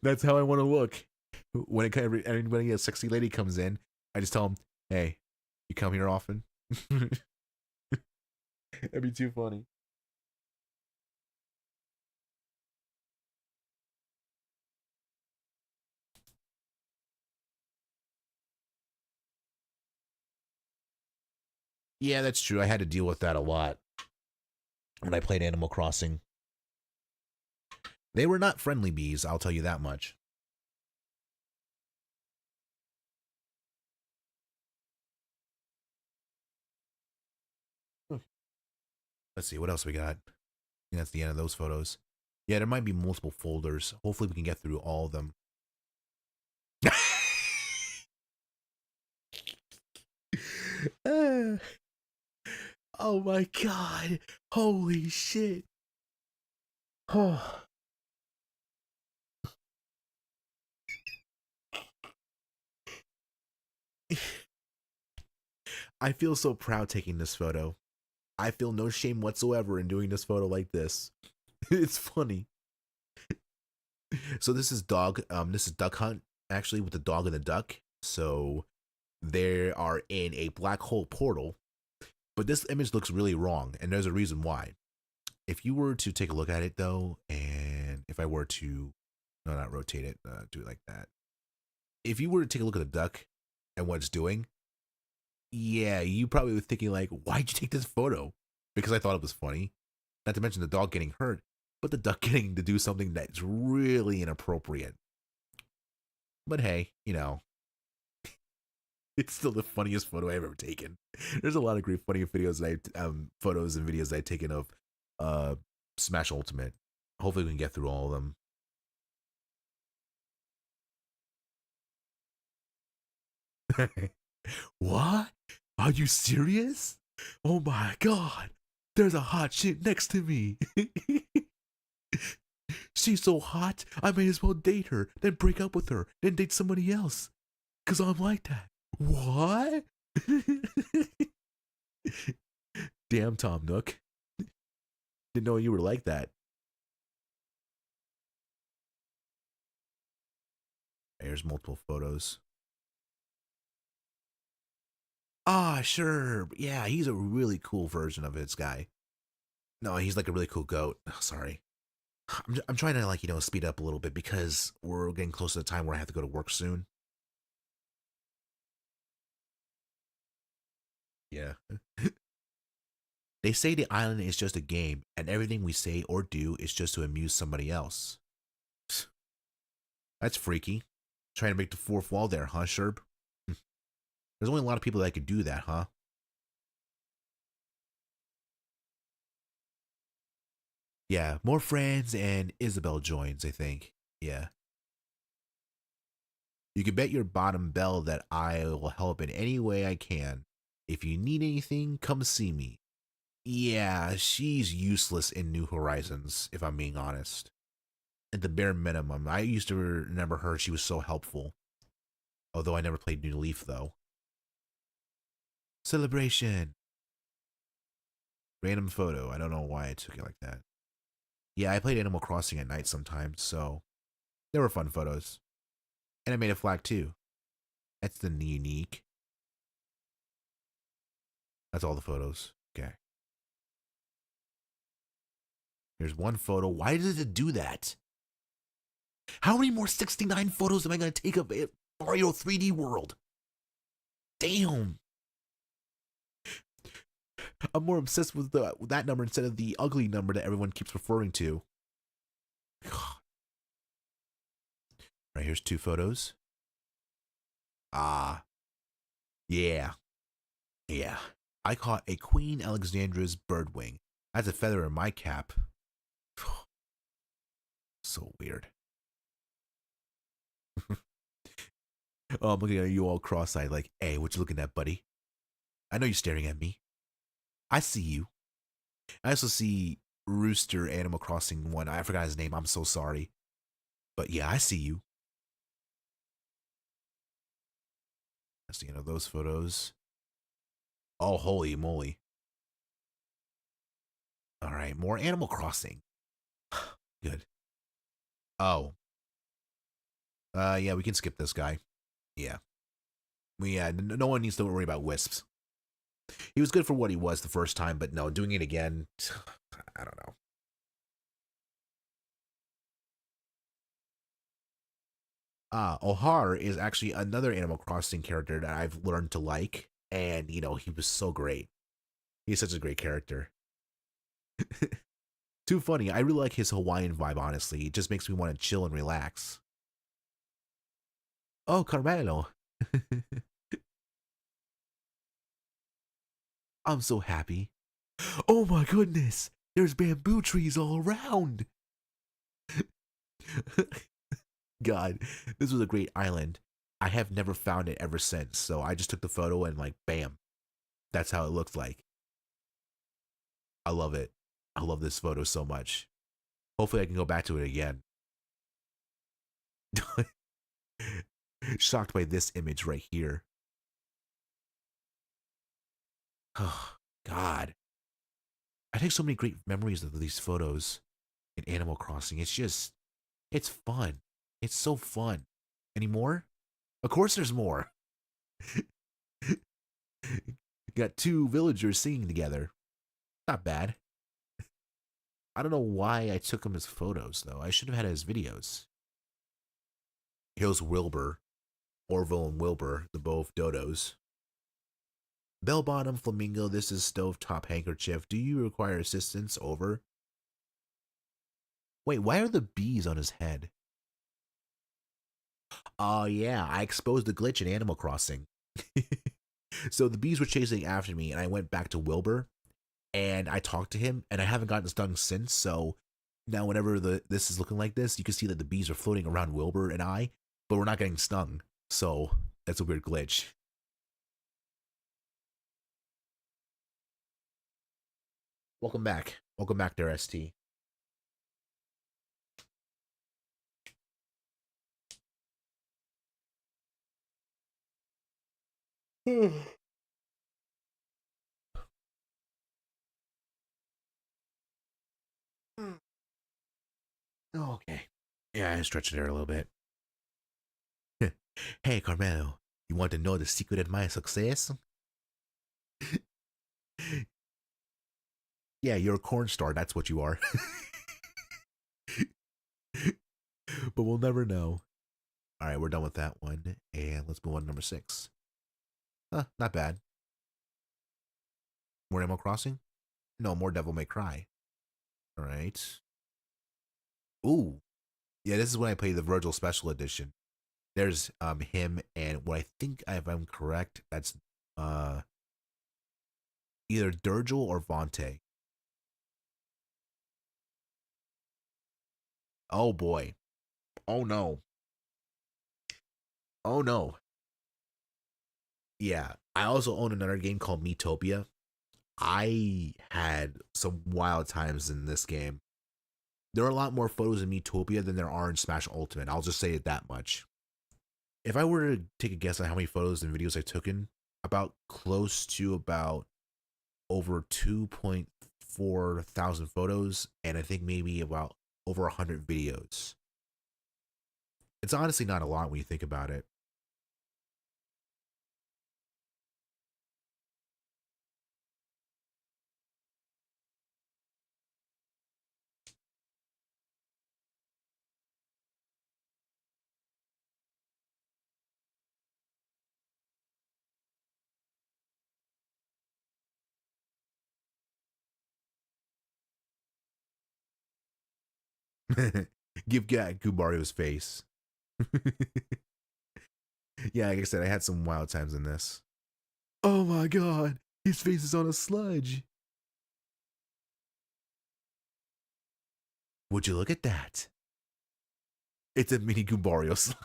That's how I want to look. When a sexy lady comes in, I just tell them, hey, you come here often? That'd be too funny. Yeah, that's true. I had to deal with that a lot when I played Animal Crossing. They were not friendly bees, I'll tell you that much. Let's see, what else we got? I think that's the end of those photos. Yeah, there might be multiple folders. Hopefully we can get through all of them. Oh my god. Holy shit. Oh. I feel so proud taking this photo. I feel no shame whatsoever in doing this photo like this. It's funny. So this is Duck Hunt, actually, with the dog and the duck. So they are in a black hole portal. But this image looks really wrong, and there's a reason why. If you were to take a look at it, though, and if I were to, no, not rotate it, do it like that. If you were to take a look at the duck and what it's doing, yeah, you probably were thinking like, why'd you take this photo? Because I thought it was funny. Not to mention the dog getting hurt, but the duck getting to do something that's really inappropriate. But hey, you know, it's still the funniest photo I've ever taken. There's a lot of great funny videos photos and videos I've taken of Smash Ultimate. Hopefully we can get through all of them. What? Are you serious? Oh my god. There's a hot chick next to me. She's so hot, I may as well date her, then break up with her, then date somebody else. Cause I'm like that. What? Damn, Tom Nook. Didn't know you were like that. There's multiple photos. Ah, sure. Yeah, he's a really cool version of this guy. No, he's like a really cool goat. Oh, sorry. I'm trying to, like, you know, speed up a little bit because we're getting close to the time where I have to go to work soon. Yeah. They say the island is just a game, and everything we say or do is just to amuse somebody else. That's freaky. Trying to break the fourth wall there, huh, Sherb? There's only a lot of people that could do that, huh? Yeah, more friends and Isabel joins, I think. Yeah. You can bet your bottom bell that I will help in any way I can. If you need anything, come see me. Yeah, she's useless in New Horizons, if I'm being honest. At the bare minimum, I used to remember her, she was so helpful. Although I never played New Leaf, though. Celebration! Random photo, I don't know why I took it like that. Yeah, I played Animal Crossing at night sometimes, so they were fun photos. And I made a flag too. That's the unique. That's all the photos. Okay. Here's one photo. Why does it do that? How many more 69 photos am I going to take of it? Mario 3D World? Damn. I'm more obsessed with that number instead of the ugly number that everyone keeps referring to. God. Right, here's two photos. Ah. Yeah. Yeah. I caught a Queen Alexandra's birdwing. That's a feather in my cap. So weird. Oh, I'm looking at you all cross-eyed like, hey, what you looking at, buddy? I know you're staring at me. I see you. I also see Rooster Animal Crossing one. I forgot his name. I'm so sorry. But yeah, I see you. That's the end of those photos. Oh, holy moly. All right, more Animal Crossing. Good. Oh. Yeah, we can skip this guy. Yeah. No one needs to worry about Wisps. He was good for what he was the first time, but no, doing it again, I don't know. Ohar is actually another Animal Crossing character that I've learned to like, and, you know, he was so great. He's such a great character. Too funny. I really like his Hawaiian vibe, honestly. It just makes me want to chill and relax. Oh, Carmelo. I'm so happy. Oh my goodness. There's bamboo trees all around. God, this was a great island. I have never found it ever since. So I just took the photo and like, bam. That's how it looked like. I love it. I love this photo so much. Hopefully I can go back to it again. Shocked by this image right here. Oh, God. I take so many great memories of these photos in Animal Crossing. It's fun. It's so fun. Any more? Of course there's more. Got two villagers singing together. Not bad. I don't know why I took them as photos, though. I should have had it as videos. Here's Wilbur. Orville and Wilbur, the both dodos. Bell bottom flamingo, this is stovetop handkerchief. Do you require assistance? Over. Wait, why are the bees on his head? Oh yeah, I exposed the glitch in Animal Crossing. So the bees were chasing after me, and I went back to Wilbur, and I talked to him, and I haven't gotten stung since, so now whenever this is looking like this, you can see that the bees are floating around Wilbur and I, but we're not getting stung, so that's a weird glitch. Welcome back. Welcome back there, ST. Okay. Yeah, I stretched it there a little bit. Hey, Carmelo, you want to know the secret of my success? Yeah, you're a corn star, that's what you are. But we'll never know. Alright, we're done with that one. And let's move on to number 6. Huh, not bad. More Animal Crossing? No, more Devil May Cry. Alright. Ooh. Yeah, this is when I play the Virgil Special Edition. There's him and what I think, if I'm correct, that's either Durgil or Vontae. Oh boy. Oh no. Oh no. Yeah. I also own another game called Miitopia. I had some wild times in this game. There are a lot more photos in Miitopia than there are in Smash Ultimate. I'll just say it that much. If I were to take a guess on how many photos and videos I took in, about close to about over 2.4 thousand photos, and I think maybe about over 100 videos. It's honestly not a lot when you think about it. Give Gubario's face. Yeah, like I said, I had some wild times in this. Oh my god, his face is on a sludge. Would you look at that? It's a mini Gubario slime.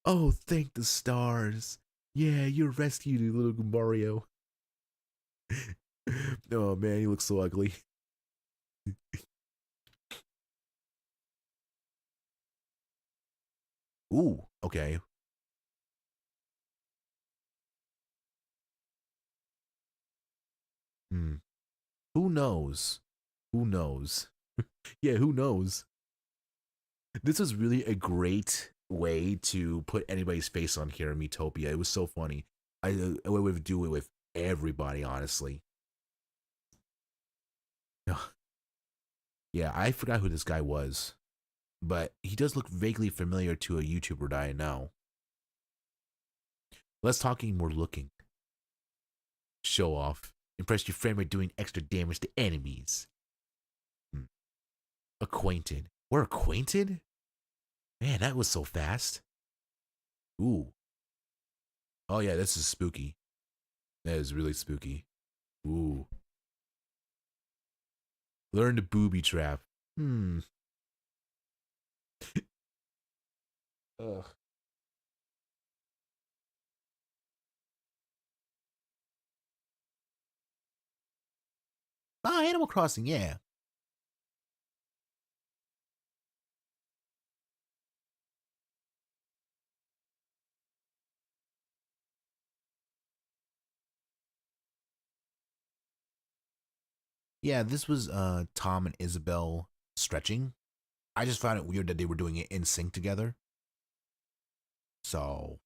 Oh, thank the stars. Yeah, you rescued a little Gubario. Oh man, he looks so ugly. Ooh, okay. Who knows? Who knows? Yeah, who knows? This was really a great way to put anybody's face on here in Miitopia. It was so funny. I would do it with everybody, honestly. Yeah, I forgot who this guy was, but he does look vaguely familiar to a YouTuber that I know. Less talking, more looking. Show off. Impress your friend by doing extra damage to enemies. Acquainted. We're acquainted? Man, that was so fast. Ooh. Oh yeah, this is spooky. That is really spooky. Ooh. Learn to booby trap. Ugh. Ah, Animal Crossing, yeah. Yeah, this was Tom and Isabel stretching. I just found it weird that they were doing it in sync together. So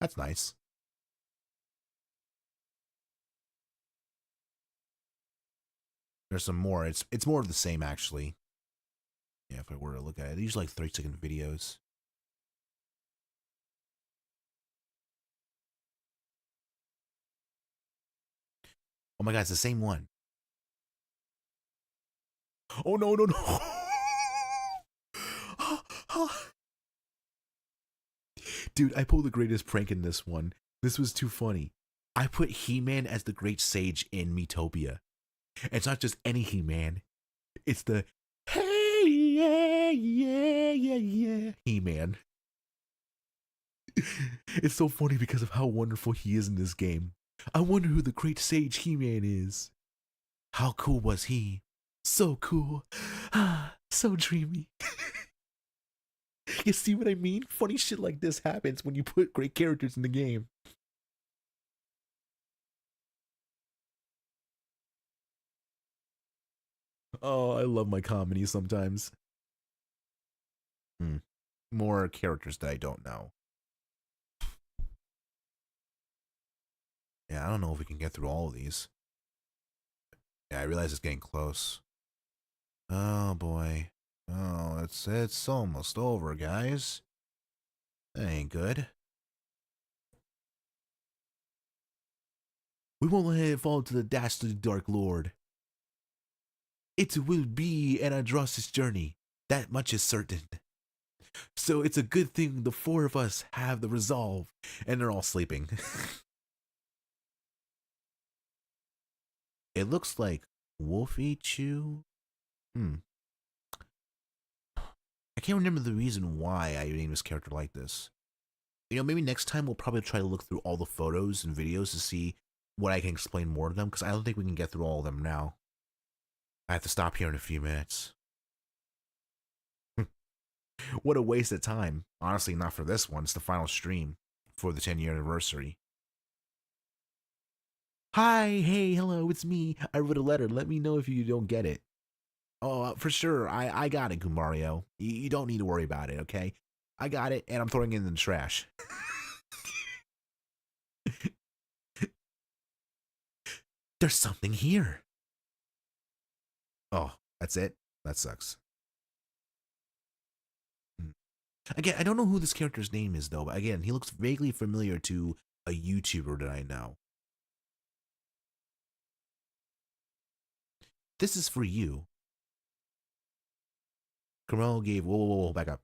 that's nice. There's some more. It's more of the same actually. Yeah, if I were to look at it, these are like 30-second videos. Oh my god, it's the same one. Oh no, no, no. Dude, I pulled the greatest prank in this one. This was too funny. I put He-Man as the Great Sage in Metopia. It's not just any He-Man. It's the hey, yeah, yeah, yeah, yeah He-Man. It's so funny because of how wonderful he is in this game. I wonder who the Great Sage He-Man is. How cool was he? So cool. So dreamy. You see what I mean? Funny shit like this happens when you put great characters in the game. Oh, I love my comedy sometimes. More characters that I don't know. Yeah, I don't know if we can get through all of these. Yeah, I realize it's getting close. Oh boy. Oh, it's almost over, guys. That ain't good. We won't let it fall to the dastardly Dark Lord. It will be an atrocious journey. That much is certain. So it's a good thing the four of us have the resolve. And they're all sleeping. It looks like Wolfie Chew. I can't remember the reason why I named this character like this. You know, maybe next time we'll probably try to look through all the photos and videos to see what I can explain more to them, because I don't think we can get through all of them now. I have to stop here in a few minutes. What a waste of time. Honestly, not for this one. It's the final stream for the 10-year anniversary. Hi, hey, hello, it's me. I wrote a letter. Let me know if you don't get it. Oh, for sure. I got it, Gumario. You don't need to worry about it, okay? I got it, and I'm throwing it in the trash. There's something here. Oh, that's it? That sucks. Again, I don't know who this character's name is, though. But again, he looks vaguely familiar to a YouTuber that I know. This is for you. Carmelo gave... Whoa, whoa, whoa, back up.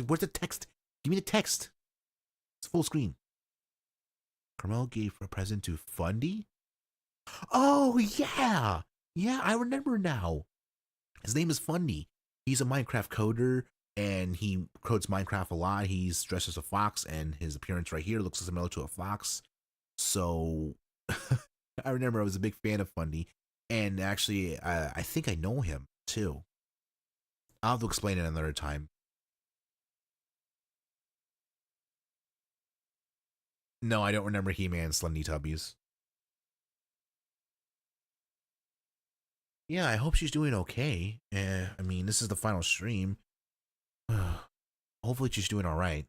Where's the text? Give me the text. It's full screen. Carmelo gave a present to Fundy? Oh, yeah! Yeah, I remember now. His name is Fundy. He's a Minecraft coder, and he codes Minecraft a lot. He's dressed as a fox, and his appearance right here looks similar to a fox. So, I remember I was a big fan of Fundy, and actually, I think I know him, too. I'll have to explain it another time. No, I don't remember He-Man Slendy Tubbies. Yeah, I hope she's doing okay. I mean, this is the final stream. Hopefully she's doing alright.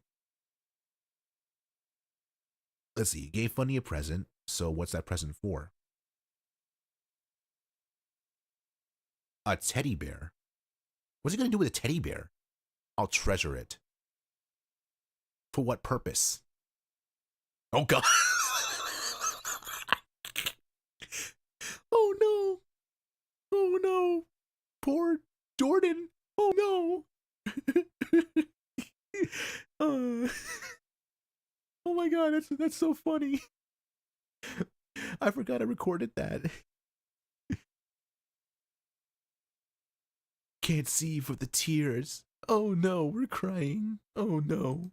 Let's see, you gave Funny a present, so what's that present for? A teddy bear? What's he gonna do with a teddy bear? I'll treasure it. For what purpose? Oh God. Oh no. Oh no. Poor Jordan. Oh no. uh, oh my God, that's so funny. I forgot I recorded that. Can't see for the tears. Oh no, we're crying. Oh no.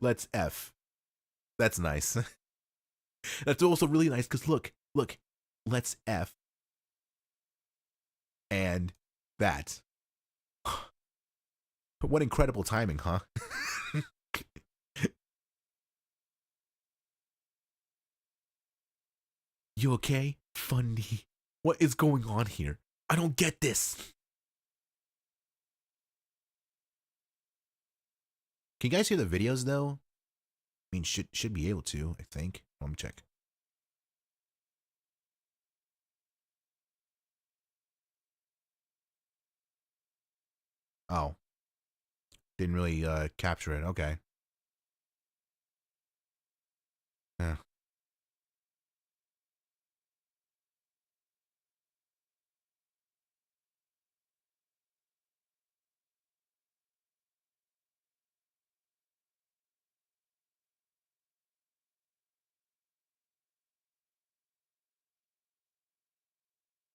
Let's F. That's nice. That's also really nice because look, let's F. And that. What incredible timing, huh? You okay? Funny. What is going on here? I don't get this. Can you guys hear the videos though? I mean, should be able to, I think. Let me check. Oh. Didn't really capture it. Okay. Yeah.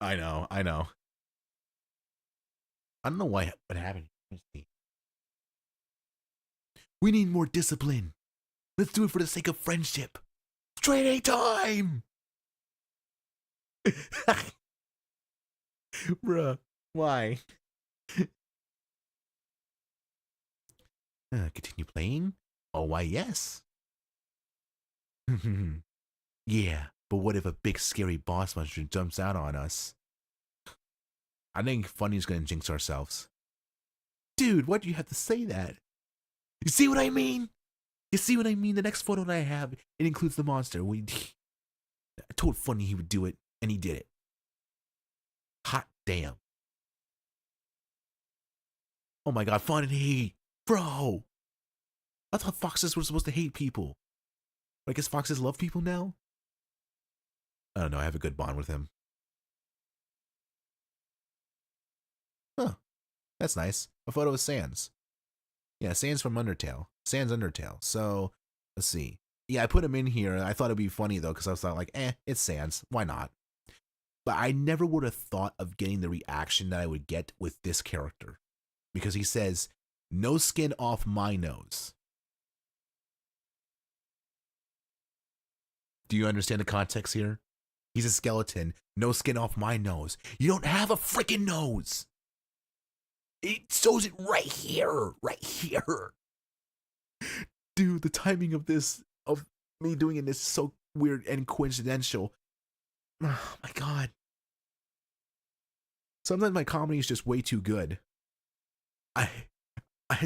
I know. I don't know what happened. Let's see. We need more discipline. Let's do it for the sake of friendship. Training time! Bruh, why? Continue playing? Oh, why, yes. Yeah, but what if a big scary boss monster jumps out on us? I think Funny's gonna jinx ourselves. Dude, why do you have to say that? You see what I mean? You see what I mean? The next photo that I have, it includes the monster. I told Funny he would do it, and he did it. Hot damn. Oh my God, Funny! Bro! I thought foxes were supposed to hate people. I guess foxes love people now? I don't know, I have a good bond with him. Huh, that's nice. A photo of Sans. Yeah, Sans from Undertale. Sans Undertale. So, let's see. Yeah, I put him in here. I thought it'd be funny though, because I was like, it's Sans. Why not? But I never would have thought of getting the reaction that I would get with this character. Because he says, no skin off my nose. Do you understand the context here? He's a skeleton. No skin off my nose. You don't have a freaking nose. It shows it right here. Right here. Dude, the timing of this, of me doing it is so weird and coincidental. Oh my God. Sometimes my comedy is just way too good. I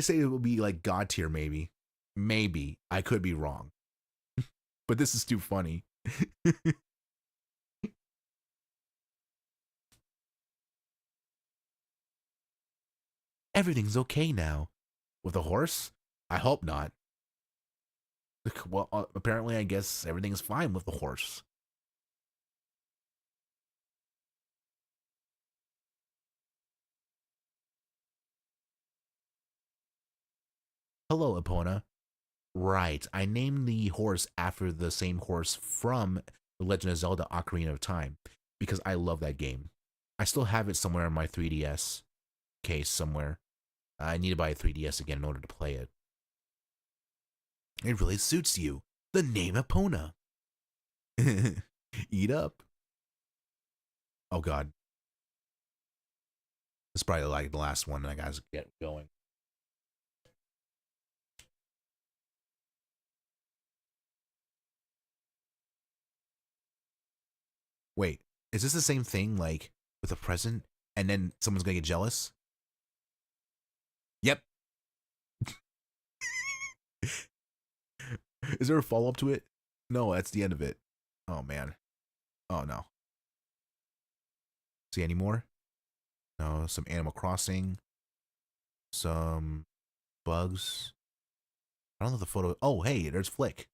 say it will be like God tier, maybe. Maybe. I could be wrong. But this is too funny. Everything's okay now. With a horse? I hope not. Well, apparently I guess everything's fine with the horse. Hello, Epona. Right, I named the horse after the same horse from The Legend of Zelda Ocarina of Time, because I love that game. I still have it somewhere in my 3DS case somewhere. I need to buy a 3DS again in order to play it. It really suits you. The name Epona. Eat up. Oh God. It's probably like the last one, and I gotta get going. Wait, is this the same thing, like, with a present, and then someone's gonna get jealous? Yep. Is there a follow-up to it? No, that's the end of it. Oh, man. Oh, no. See any more? No, some Animal Crossing. Some bugs. I don't know the photo. Oh, hey, there's Flick.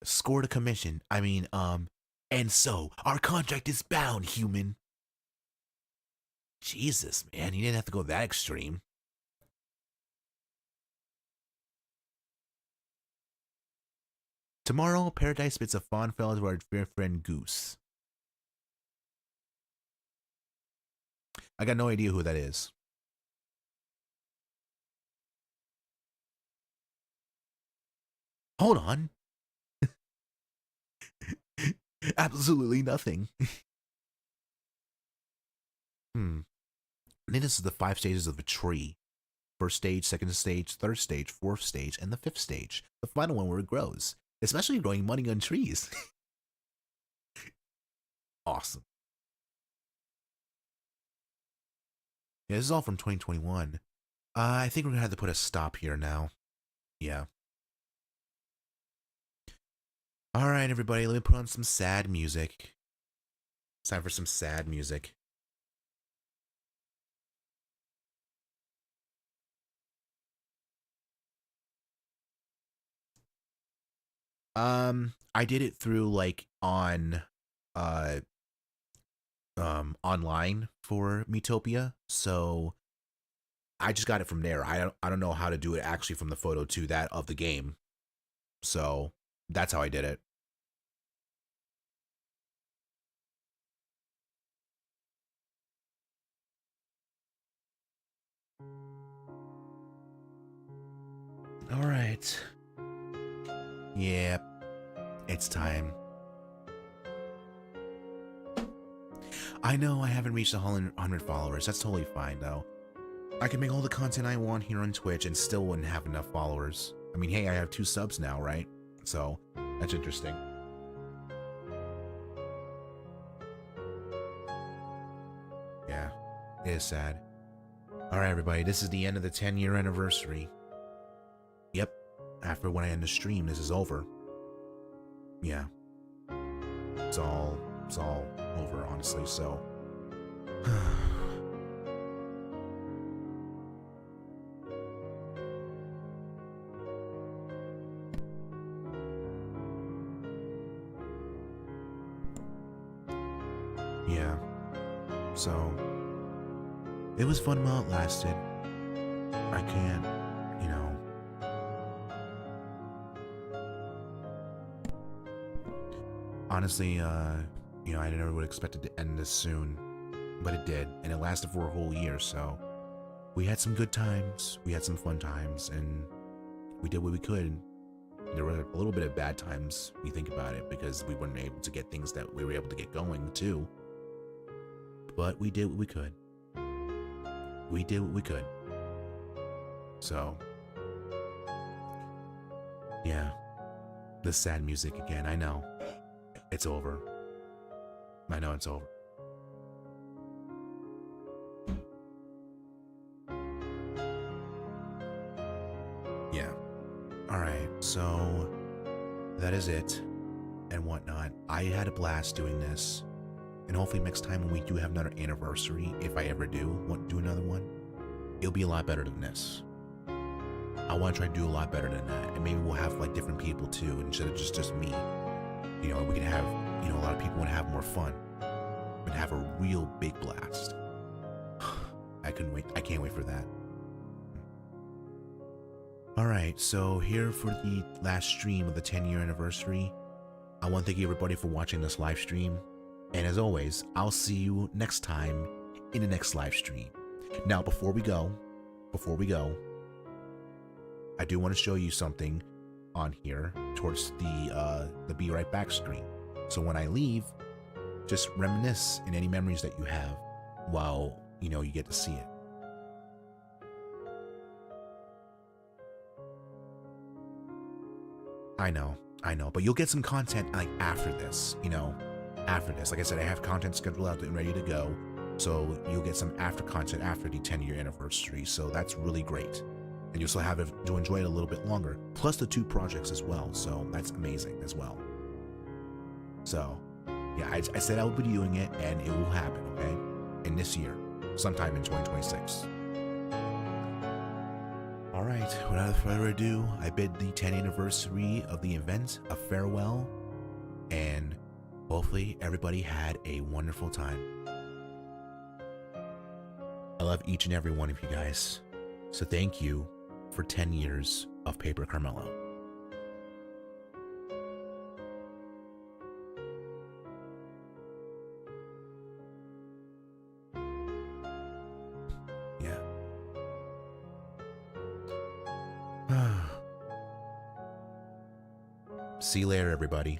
Scored a commission. I mean, and so our contract is bound, human. Jesus, man, you didn't have to go that extreme. Tomorrow, Paradise spits a fond farewell to our dear friend Goose. I got no idea who that is. Hold on. Absolutely nothing. I think this is the 5 stages of a tree. First stage, second stage, third stage, fourth stage, and the 5th stage. The final one where it grows. Especially growing money on trees. Awesome. Yeah, this is all from 2021. I think we're going to have to put a stop here now. Yeah. Alright, everybody, let me put on some sad music. It's time for some sad music. I did it through like on online for Metopia, so I just got it from there. I don't know how to do it actually from the photo to that of the game. So that's how I did it. All right. Yep. It's time. I know I haven't reached 100 followers. That's totally fine, though. I can make all the content I want here on Twitch and still wouldn't have enough followers. I mean, hey, I have 2 subs now, right? So, that's interesting. Yeah, it is sad. Alright, everybody, this is the end of the 10-year anniversary. Yep, after when I end the stream, this is over. Yeah. It's all over, honestly, so... Yeah. So... It was fun while it lasted. I can't, you know... Honestly, you know, I never would expect it to end this soon. But it did, and it lasted for a whole year, so... We had some good times, we had some fun times, and we did what we could. There were a little bit of bad times, when you think about it, because we weren't able to get things that we were able to get going, too. But we did what we could. We did what we could. So... Yeah. The sad music again, I know. It's over. I know it's over. Yeah. Alright, so that is it and whatnot. I had a blast doing this. And hopefully next time when we do have another anniversary, if I ever do want to do another one, it'll be a lot better than this. I want to try to do a lot better than that. And maybe we'll have like different people too, instead of just me. You know, we can have, you know, a lot of people want to have more fun. But have a real big blast. I couldn't wait. I can't wait for that. Alright, so here for the last stream of the 10-year anniversary. I want to thank you everybody for watching this live stream. And as always, I'll see you next time in the next live stream. Now, before we go, I do want to show you something on here towards the Be Right Back screen. So when I leave, just reminisce in any memories that you have while, you know, you get to see it. I know, but you'll get some content like after this, you know, after this. Like I said, I have content scheduled out and ready to go. So you'll get some after content after the 10-year anniversary. So that's really great. And you'll still have it to enjoy it a little bit longer. Plus the 2 projects as well. So that's amazing as well. So, yeah, I said I would be doing it and it will happen, okay? In this year, sometime in 2026. All All right, without further ado, I bid the 10th anniversary of the event a farewell, and hopefully everybody had a wonderful time. I love each and every one of you guys, so thank you for 10 years of PaperCarmelo. Yeah. See you later, everybody.